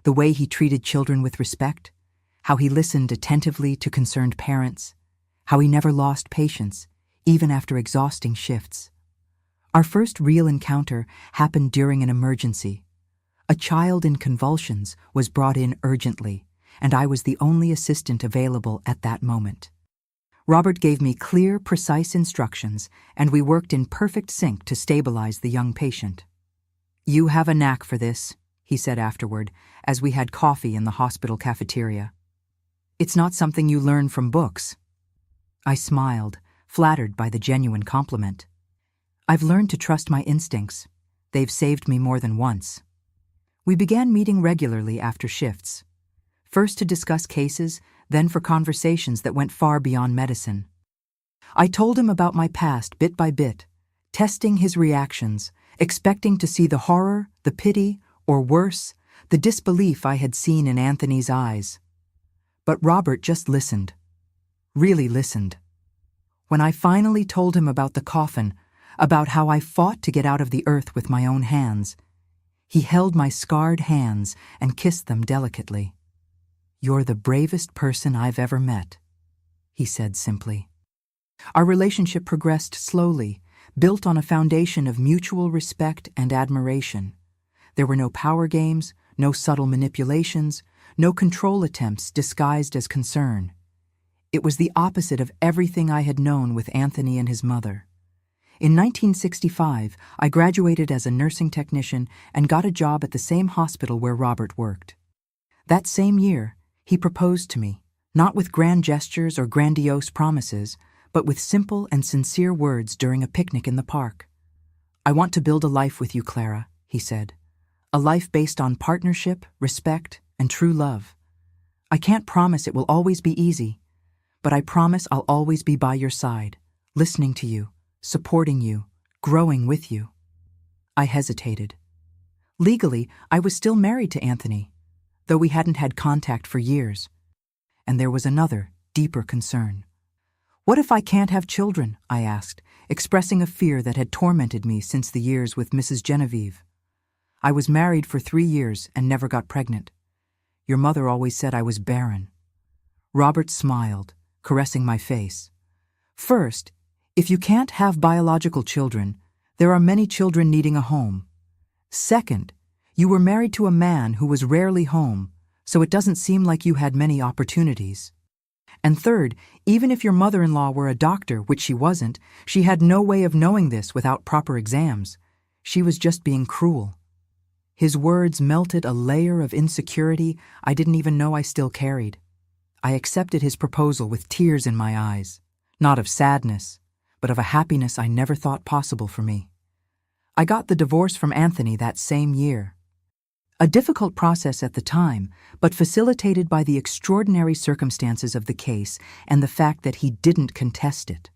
The way he treated children with respect, how he listened attentively to concerned parents, how he never lost patience, even after exhausting shifts. Our first real encounter happened during an emergency. A child in convulsions was brought in urgently, and I was the only assistant available at that moment. Robert gave me clear, precise instructions, and we worked in perfect sync to stabilize the young patient. "You have a knack for this," he said afterward, as we had coffee in the hospital cafeteria. "It's not something you learn from books." I smiled, flattered by the genuine compliment. "I've learned to trust my instincts. They've saved me more than once." We began meeting regularly after shifts, first to discuss cases, then for conversations that went far beyond medicine. I told him about my past bit by bit, testing his reactions, expecting to see the horror, the pity, or worse, the disbelief I had seen in Anthony's eyes. But Robert just listened. Really listened. When I finally told him about the coffin, about how I fought to get out of the earth with my own hands, he held my scarred hands and kissed them delicately. "You're the bravest person I've ever met," he said simply. Our relationship progressed slowly, built on a foundation of mutual respect and admiration. There were no power games, no subtle manipulations, no control attempts disguised as concern. It was the opposite of everything I had known with Anthony and his mother. In 1965, I graduated as a nursing technician and got a job at the same hospital where Robert worked. That same year, he proposed to me, not with grand gestures or grandiose promises, but with simple and sincere words during a picnic in the park. "I want to build a life with you, Clara," he said. "A life based on partnership, respect, and true love. I can't promise it will always be easy, but I promise I'll always be by your side, listening to you, supporting you, growing with you." I hesitated. Legally, I was still married to Anthony, though we hadn't had contact for years. And there was another, deeper concern. "What if I can't have children?" I asked, expressing a fear that had tormented me since the years with Mrs. Genevieve. "I was married for 3 years and never got pregnant. Your mother always said I was barren." Robert smiled, caressing my face. "First, if you can't have biological children, there are many children needing a home. Second, you were married to a man who was rarely home, so it doesn't seem like you had many opportunities. And third, even if your mother-in-law were a doctor, which she wasn't, she had no way of knowing this without proper exams. She was just being cruel." His words melted a layer of insecurity I didn't even know I still carried. I accepted his proposal with tears in my eyes, not of sadness, but of a happiness I never thought possible for me. I got the divorce from Anthony that same year. A difficult process at the time, but facilitated by the extraordinary circumstances of the case and the fact that he didn't contest it.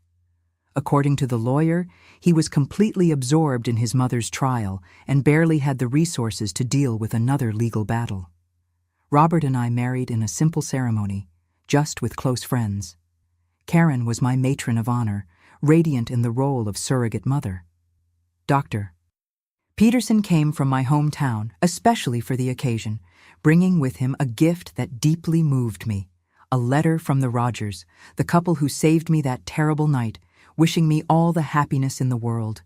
According to the lawyer, he was completely absorbed in his mother's trial and barely had the resources to deal with another legal battle. Robert and I married in a simple ceremony, just with close friends. Karen was my matron of honor, radiant in the role of surrogate mother. Dr. Peterson came from my hometown, especially for the occasion, bringing with him a gift that deeply moved me, a letter from the Rogers, the couple who saved me that terrible night, wishing me all the happiness in the world.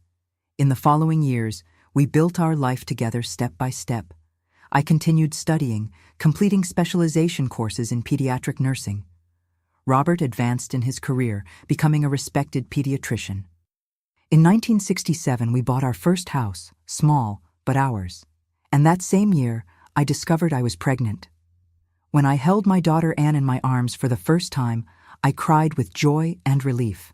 In the following years, we built our life together step by step. I continued studying, completing specialization courses in pediatric nursing. Robert advanced in his career, becoming a respected pediatrician. In 1967, we bought our first house, small, but ours. And that same year, I discovered I was pregnant. When I held my daughter Anne in my arms for the first time, I cried with joy and relief.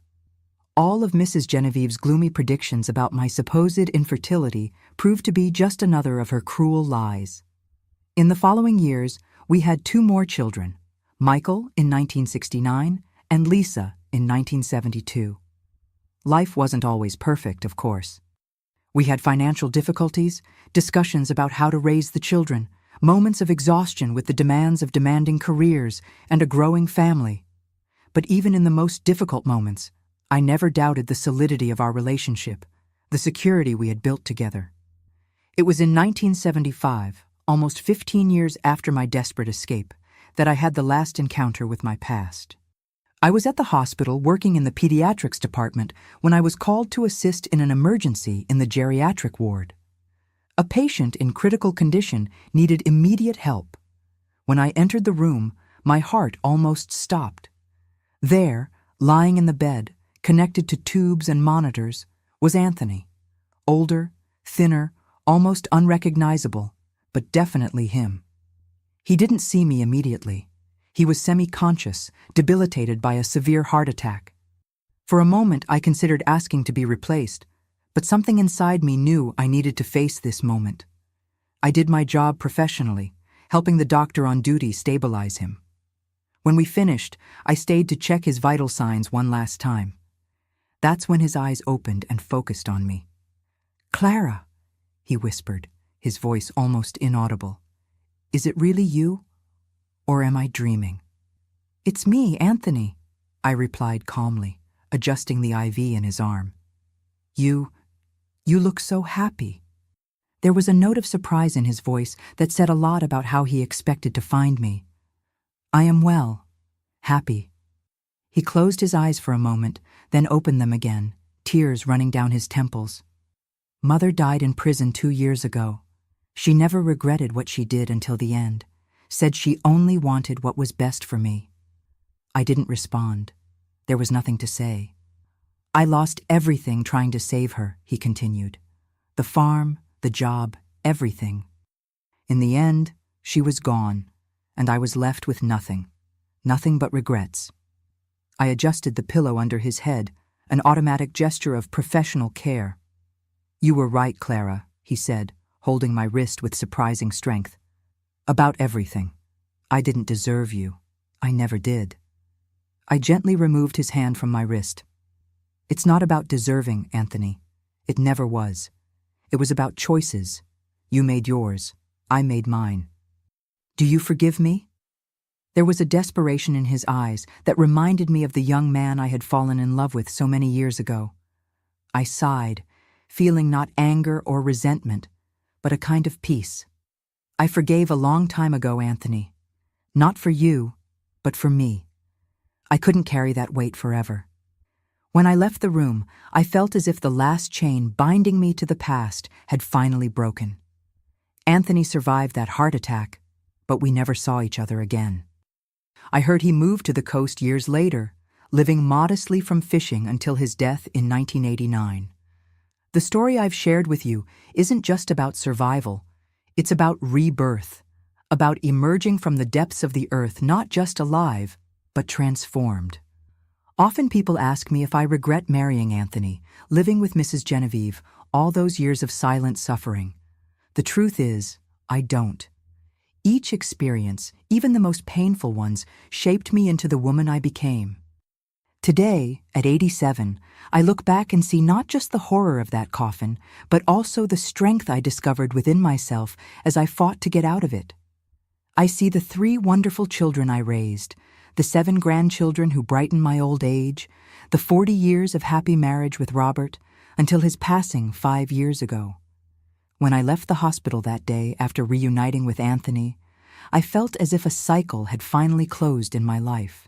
All of Mrs. Genevieve's gloomy predictions about my supposed infertility proved to be just another of her cruel lies. In the following years, we had 2 more children, Michael in 1969 and Lisa in 1972. Life wasn't always perfect, of course. We had financial difficulties, discussions about how to raise the children, moments of exhaustion with the demands of demanding careers and a growing family. But even in the most difficult moments, I never doubted the solidity of our relationship, the security we had built together. It was in 1975, almost 15 years after my desperate escape, that I had the last encounter with my past. I was at the hospital working in the pediatrics department when I was called to assist in an emergency in the geriatric ward. A patient in critical condition needed immediate help. When I entered the room, my heart almost stopped. There, lying in the bed, connected to tubes and monitors, was Anthony. Older, thinner, almost unrecognizable, but definitely him. He didn't see me immediately. He was semi-conscious, debilitated by a severe heart attack. For a moment, I considered asking to be replaced, but something inside me knew I needed to face this moment. I did my job professionally, helping the doctor on duty stabilize him. When we finished, I stayed to check his vital signs one last time. That's when his eyes opened and focused on me. "Clara," he whispered, his voice almost inaudible. "Is it really you? Or am I dreaming?" "It's me, Anthony," I replied calmly, adjusting the IV in his arm. You look so happy." There was a note of surprise in his voice that said a lot about how he expected to find me. "I am well, happy." He closed his eyes for a moment, then opened them again, tears running down his temples. "Mother died in prison 2 years ago. She never regretted what she did until the end, said she only wanted what was best for me." I didn't respond. There was nothing to say. "I lost everything trying to save her," he continued. "The farm, the job, everything. In the end, she was gone, and I was left with nothing but regrets." I adjusted the pillow under his head, an automatic gesture of professional care. "You were right, Clara," he said, holding my wrist with surprising strength. "About everything. I didn't deserve you. I never did." I gently removed his hand from my wrist. "It's not about deserving, Anthony. It never was. It was about choices. You made yours. I made mine. Do you forgive me?" There was a desperation in his eyes that reminded me of the young man I had fallen in love with so many years ago. I sighed, feeling not anger or resentment, but a kind of peace. "I forgave a long time ago, Anthony. Not for you, but for me. I couldn't carry that weight forever." When I left the room, I felt as if the last chain binding me to the past had finally broken. Anthony survived that heart attack, but we never saw each other again. I heard he moved to the coast years later, living modestly from fishing until his death in 1989. The story I've shared with you isn't just about survival. It's about rebirth, about emerging from the depths of the earth not just alive, but transformed. Often people ask me if I regret marrying Anthony, living with Mrs. Genevieve, all those years of silent suffering. The truth is, I don't. Each experience, even the most painful ones, shaped me into the woman I became. Today, at 87, I look back and see not just the horror of that coffin, but also the strength I discovered within myself as I fought to get out of it. I see the 3 wonderful children I raised, the 7 grandchildren who brightened my old age, the 40 years of happy marriage with Robert, until his passing 5 years ago. When I left the hospital that day after reuniting with Anthony, I felt as if a cycle had finally closed in my life.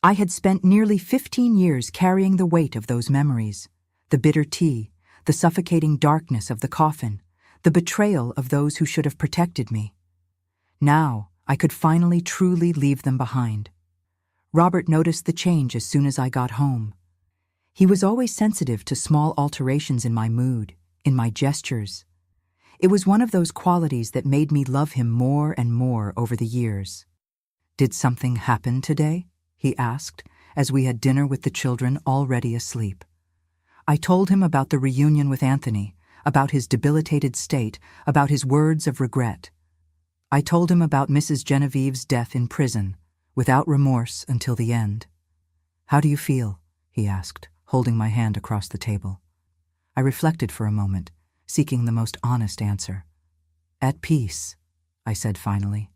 I had spent nearly 15 years carrying the weight of those memories, the bitter tea, the suffocating darkness of the coffin, the betrayal of those who should have protected me. Now, I could finally truly leave them behind. Robert noticed the change as soon as I got home. He was always sensitive to small alterations in my mood, in my gestures. It was one of those qualities that made me love him more and more over the years. "Did something happen today?" he asked, as we had dinner with the children already asleep. I told him about the reunion with Anthony, about his debilitated state, about his words of regret. I told him about Mrs. Genevieve's death in prison, without remorse until the end. "How do you feel?" he asked, holding my hand across the table. I reflected for a moment, seeking the most honest answer. "At peace," I said finally,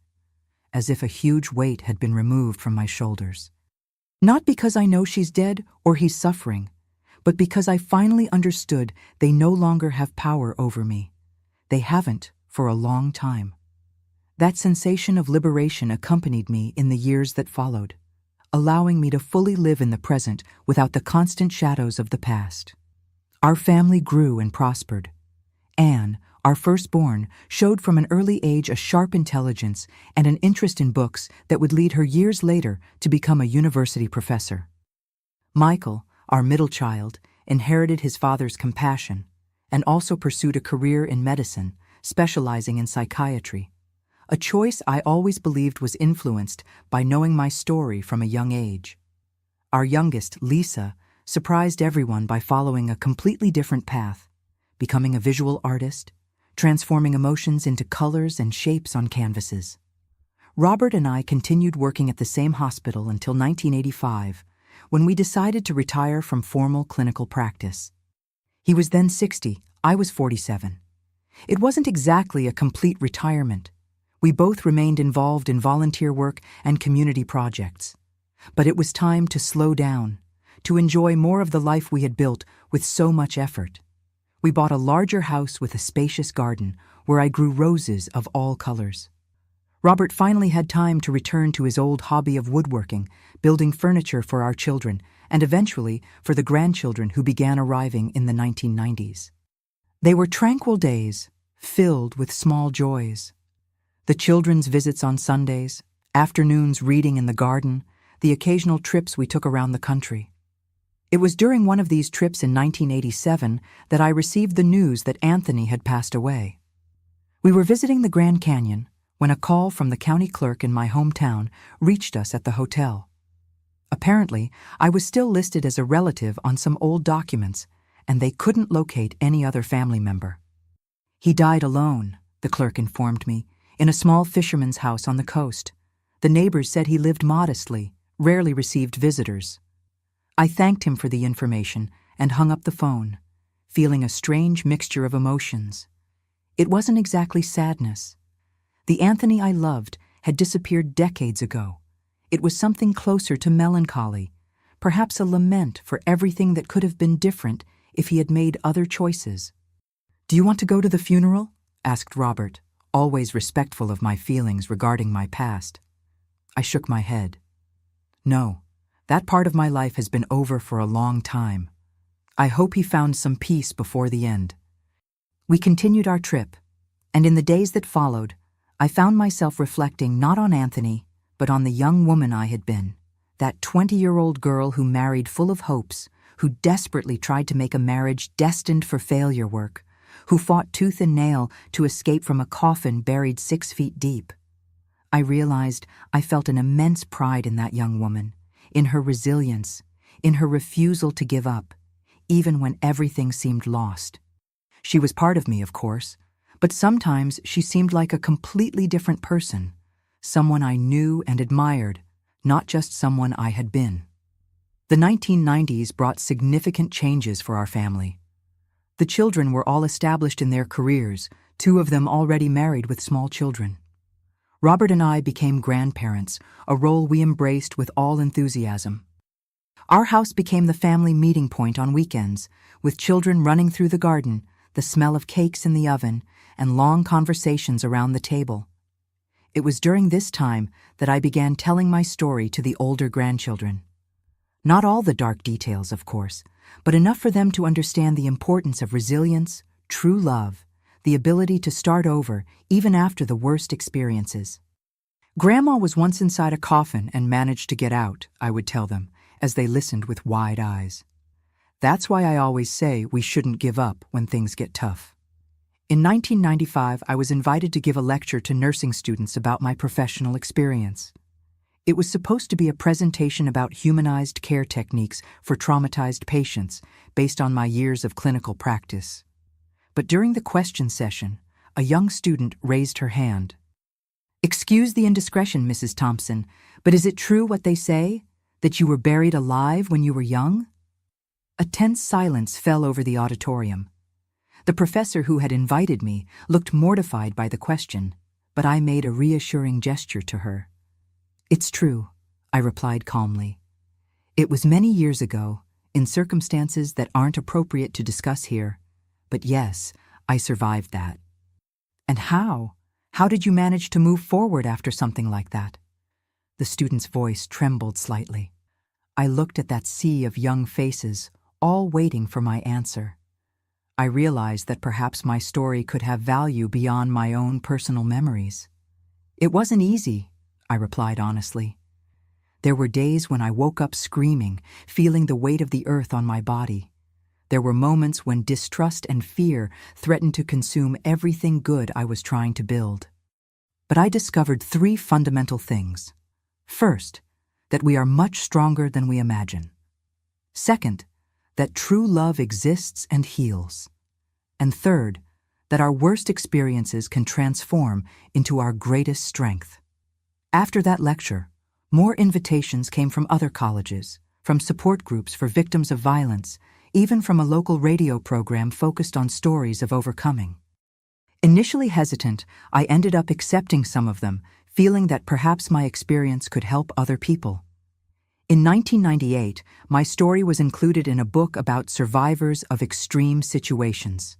as if a huge weight had been removed from my shoulders. Not because I know she's dead or he's suffering, but because I finally understood they no longer have power over me. They haven't for a long time. That sensation of liberation accompanied me in the years that followed, allowing me to fully live in the present without the constant shadows of the past. Our family grew and prospered. Anne, our firstborn, showed from an early age a sharp intelligence and an interest in books that would lead her years later to become a university professor. Michael, our middle child, inherited his father's compassion and also pursued a career in medicine, specializing in psychiatry, a choice I always believed was influenced by knowing my story from a young age. Our youngest, Lisa, surprised everyone by following a completely different path, becoming a visual artist, transforming emotions into colors and shapes on canvases. Robert and I continued working at the same hospital until 1985, when we decided to retire from formal clinical practice. He was then 60, I was 47. It wasn't exactly a complete retirement. We both remained involved in volunteer work and community projects. But it was time to slow down, to enjoy more of the life we had built with so much effort. We bought a larger house with a spacious garden where I grew roses of all colors. Robert finally had time to return to his old hobby of woodworking, building furniture for our children, and eventually for the grandchildren who began arriving in the 1990s. They were tranquil days, filled with small joys. The children's visits on Sundays, afternoons reading in the garden, the occasional trips we took around the country. It was during one of these trips in 1987 that I received the news that Anthony had passed away. We were visiting the Grand Canyon when a call from the county clerk in my hometown reached us at the hotel. Apparently, I was still listed as a relative on some old documents, and they couldn't locate any other family member. He died alone, the clerk informed me, in a small fisherman's house on the coast. The neighbors said he lived modestly, rarely received visitors. I thanked him for the information and hung up the phone, feeling a strange mixture of emotions. It wasn't exactly sadness. The Anthony I loved had disappeared decades ago. It was something closer to melancholy, perhaps a lament for everything that could have been different if he had made other choices. "Do you want to go to the funeral?" asked Robert, always respectful of my feelings regarding my past. I shook my head. No, that part of my life has been over for a long time. I hope he found some peace before the end. We continued our trip, and in the days that followed, I found myself reflecting not on Anthony, but on the young woman I had been, that 20-year-old girl who married full of hopes, who desperately tried to make a marriage destined for failure work, who fought tooth and nail to escape from a coffin buried 6 feet deep. I realized I felt an immense pride in that young woman, in her resilience, in her refusal to give up, even when everything seemed lost. She was part of me, of course, but sometimes she seemed like a completely different person, someone I knew and admired, not just someone I had been. The 1990s brought significant changes for our family. The children were all established in their careers, 2 of them already married with small children. Robert and I became grandparents, a role we embraced with all enthusiasm. Our house became the family meeting point on weekends, with children running through the garden, the smell of cakes in the oven, and long conversations around the table. It was during this time that I began telling my story to the older grandchildren. Not all the dark details, of course, but enough for them to understand the importance of resilience, true love, the ability to start over even after the worst experiences. "Grandma was once inside a coffin and managed to get out," I would tell them, as they listened with wide eyes. That's why I always say we shouldn't give up when things get tough. In 1995, I was invited to give a lecture to nursing students about my professional experience. It was supposed to be a presentation about humanized care techniques for traumatized patients based on my years of clinical practice. But during the question session, a young student raised her hand. "Excuse the indiscretion, Mrs. Thompson, but is it true what they say, that you were buried alive when you were young?" A tense silence fell over the auditorium. The professor who had invited me looked mortified by the question, but I made a reassuring gesture to her. "It's true," I replied calmly. "It was many years ago, in circumstances that aren't appropriate to discuss here, but yes, I survived that." "And how? How did you manage to move forward after something like that?" The student's voice trembled slightly. I looked at that sea of young faces, all waiting for my answer. I realized that perhaps my story could have value beyond my own personal memories. It wasn't easy, I replied honestly. There were days when I woke up screaming, feeling the weight of the earth on my body. There were moments when distrust and fear threatened to consume everything good I was trying to build. But I discovered three fundamental things. First, that we are much stronger than we imagine. Second, that true love exists and heals. And third, that our worst experiences can transform into our greatest strength. After that lecture, more invitations came from other colleges, from support groups for victims of violence, even from a local radio program focused on stories of overcoming. Initially hesitant, I ended up accepting some of them, feeling that perhaps my experience could help other people. In 1998, my story was included in a book about survivors of extreme situations.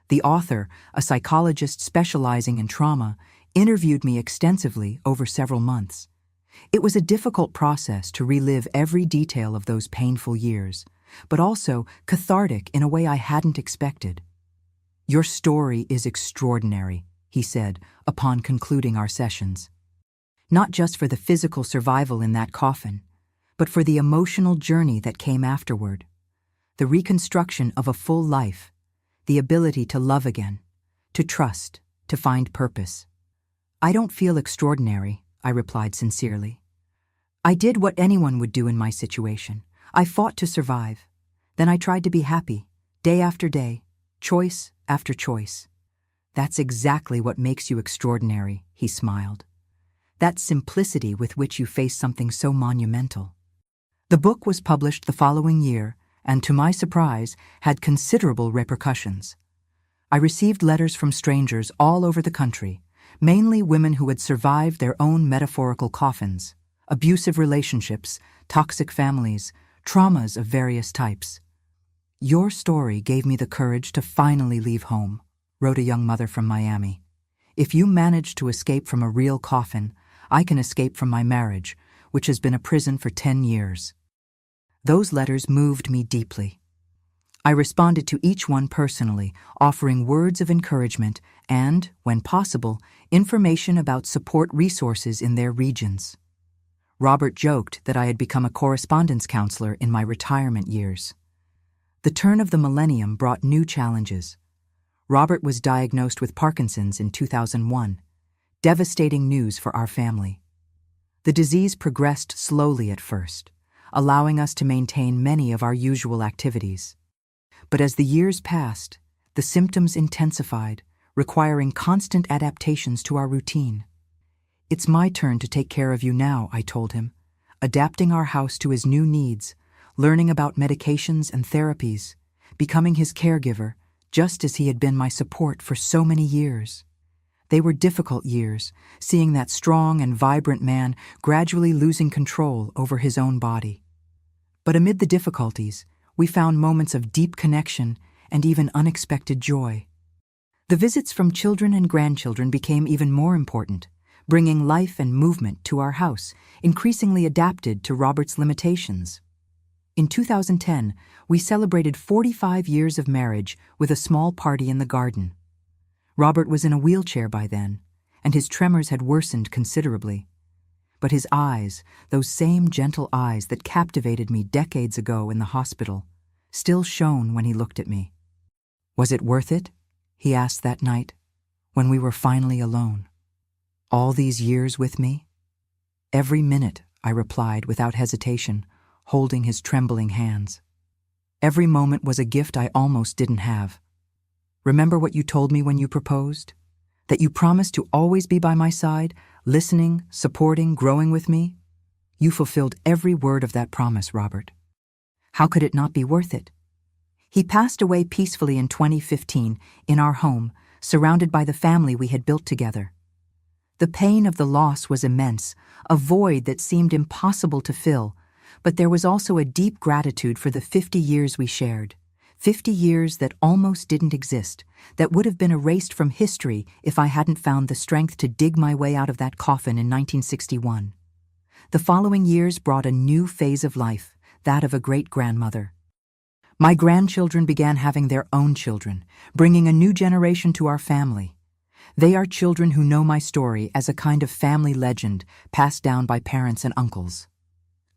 The author, a psychologist specializing in trauma, interviewed me extensively over several months. It was a difficult process to relive every detail of those painful years, but also cathartic in a way I hadn't expected. "Your story is extraordinary," he said upon concluding our sessions. "Not just for the physical survival in that coffin, but for the emotional journey that came afterward. The reconstruction of a full life, the ability to love again, to trust, to find purpose." "I don't feel extraordinary," I replied sincerely. "I did what anyone would do in my situation. I fought to survive. Then I tried to be happy, day after day, choice after choice." "That's exactly what makes you extraordinary," he smiled. "That simplicity with which you face something so monumental." The book was published the following year, and to my surprise, had considerable repercussions. I received letters from strangers all over the country, mainly women who had survived their own metaphorical coffins, abusive relationships, toxic families, traumas of various types. "Your story gave me the courage to finally leave home," wrote a young mother from Miami. "If you manage to escape from a real coffin, I can escape from my marriage, which has been a prison for 10 years. Those letters moved me deeply. I responded to each one personally, offering words of encouragement and, when possible, information about support resources in their regions. Robert joked that I had become a correspondence counselor in my retirement years. The turn of the millennium brought new challenges. Robert was diagnosed with Parkinson's in 2001, devastating news for our family. The disease progressed slowly at first, allowing us to maintain many of our usual activities. But as the years passed, the symptoms intensified, requiring constant adaptations to our routine. "It's my turn to take care of you now," I told him, adapting our house to his new needs, learning about medications and therapies, becoming his caregiver, just as he had been my support for so many years. They were difficult years, seeing that strong and vibrant man gradually losing control over his own body. But amid the difficulties, we found moments of deep connection and even unexpected joy. The visits from children and grandchildren became even more important, bringing life and movement to our house, increasingly adapted to Robert's limitations. In 2010, we celebrated 45 years of marriage with a small party in the garden. Robert was in a wheelchair by then, and his tremors had worsened considerably. But his eyes, those same gentle eyes that captivated me decades ago in the hospital, still shone when he looked at me. "Was it worth it?" he asked that night, when we were finally alone. "All these years with me?" "Every minute," I replied without hesitation, holding his trembling hands. "Every moment was a gift I almost didn't have. Remember what you told me when you proposed? That you promised to always be by my side, listening, supporting, growing with me? You fulfilled every word of that promise, Robert. How could it not be worth it?" He passed away peacefully in 2015 in our home, surrounded by the family we had built together. The pain of the loss was immense, a void that seemed impossible to fill, but there was also a deep gratitude for the 50 years we shared. 50 years that almost didn't exist, that would have been erased from history if I hadn't found the strength to dig my way out of that coffin in 1961. The following years brought a new phase of life, that of a great-grandmother. My grandchildren began having their own children, bringing a new generation to our family. They are children who know my story as a kind of family legend passed down by parents and uncles.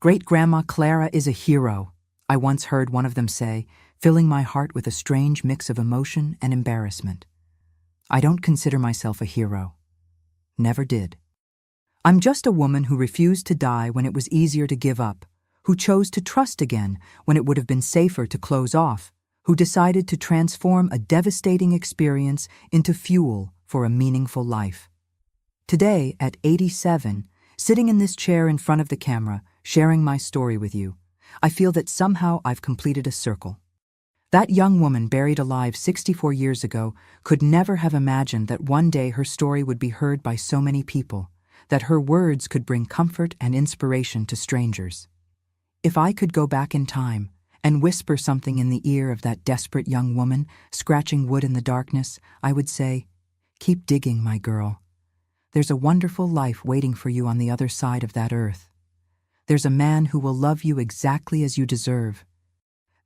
Great-grandma Clara is a hero, I once heard one of them say, filling my heart with a strange mix of emotion and embarrassment. I don't consider myself a hero. Never did. I'm just a woman who refused to die when it was easier to give up, who chose to trust again when it would have been safer to close off, who decided to transform a devastating experience into fuel for a meaningful life. Today, at 87, sitting in this chair in front of the camera, sharing my story with you, I feel that somehow I've completed a circle. That young woman buried alive 64 years ago could never have imagined that one day her story would be heard by so many people, that her words could bring comfort and inspiration to strangers. If I could go back in time and whisper something in the ear of that desperate young woman scratching wood in the darkness, I would say, "Keep digging, my girl. There's a wonderful life waiting for you on the other side of that earth. There's a man who will love you exactly as you deserve.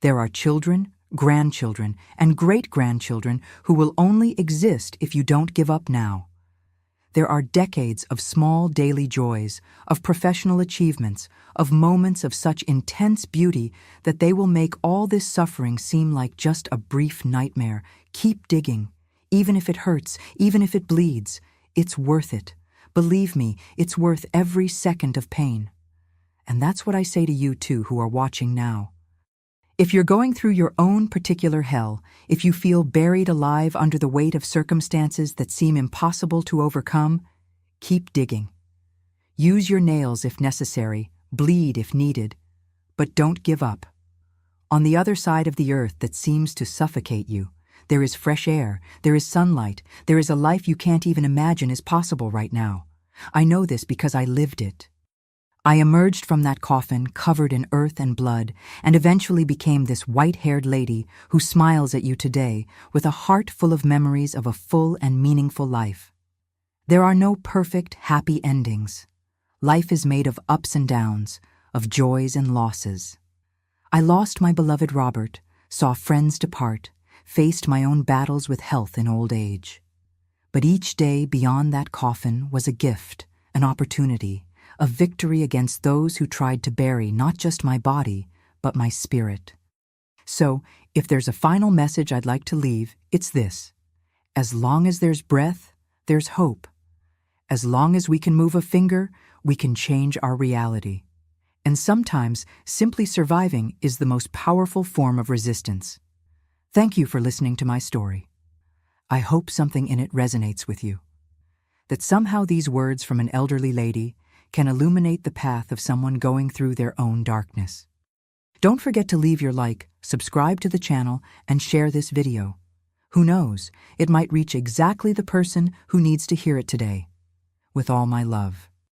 There are children, grandchildren, and great-grandchildren who will only exist if you don't give up now. There are decades of small daily joys, of professional achievements, of moments of such intense beauty that they will make all this suffering seem like just a brief nightmare. Keep digging. Even if it hurts, even if it bleeds, it's worth it. Believe me, it's worth every second of pain." And that's what I say to you too who are watching now. If you're going through your own particular hell, if you feel buried alive under the weight of circumstances that seem impossible to overcome, keep digging. Use your nails if necessary, bleed if needed, but don't give up. On the other side of the earth that seems to suffocate you, there is fresh air, there is sunlight, there is a life you can't even imagine is possible right now. I know this because I lived it. I emerged from that coffin covered in earth and blood and eventually became this white-haired lady who smiles at you today with a heart full of memories of a full and meaningful life. There are no perfect, happy endings. Life is made of ups and downs, of joys and losses. I lost my beloved Robert, saw friends depart, faced my own battles with health in old age. But each day beyond that coffin was a gift, an opportunity, a victory against those who tried to bury not just my body, but my spirit. So, if there's a final message I'd like to leave, it's this. As long as there's breath, there's hope. As long as we can move a finger, we can change our reality. And sometimes, simply surviving is the most powerful form of resistance. Thank you for listening to my story. I hope something in it resonates with you. That somehow these words from an elderly lady can illuminate the path of someone going through their own darkness. Don't forget to leave your like, subscribe to the channel, and share this video. Who knows, it might reach exactly the person who needs to hear it today. With all my love.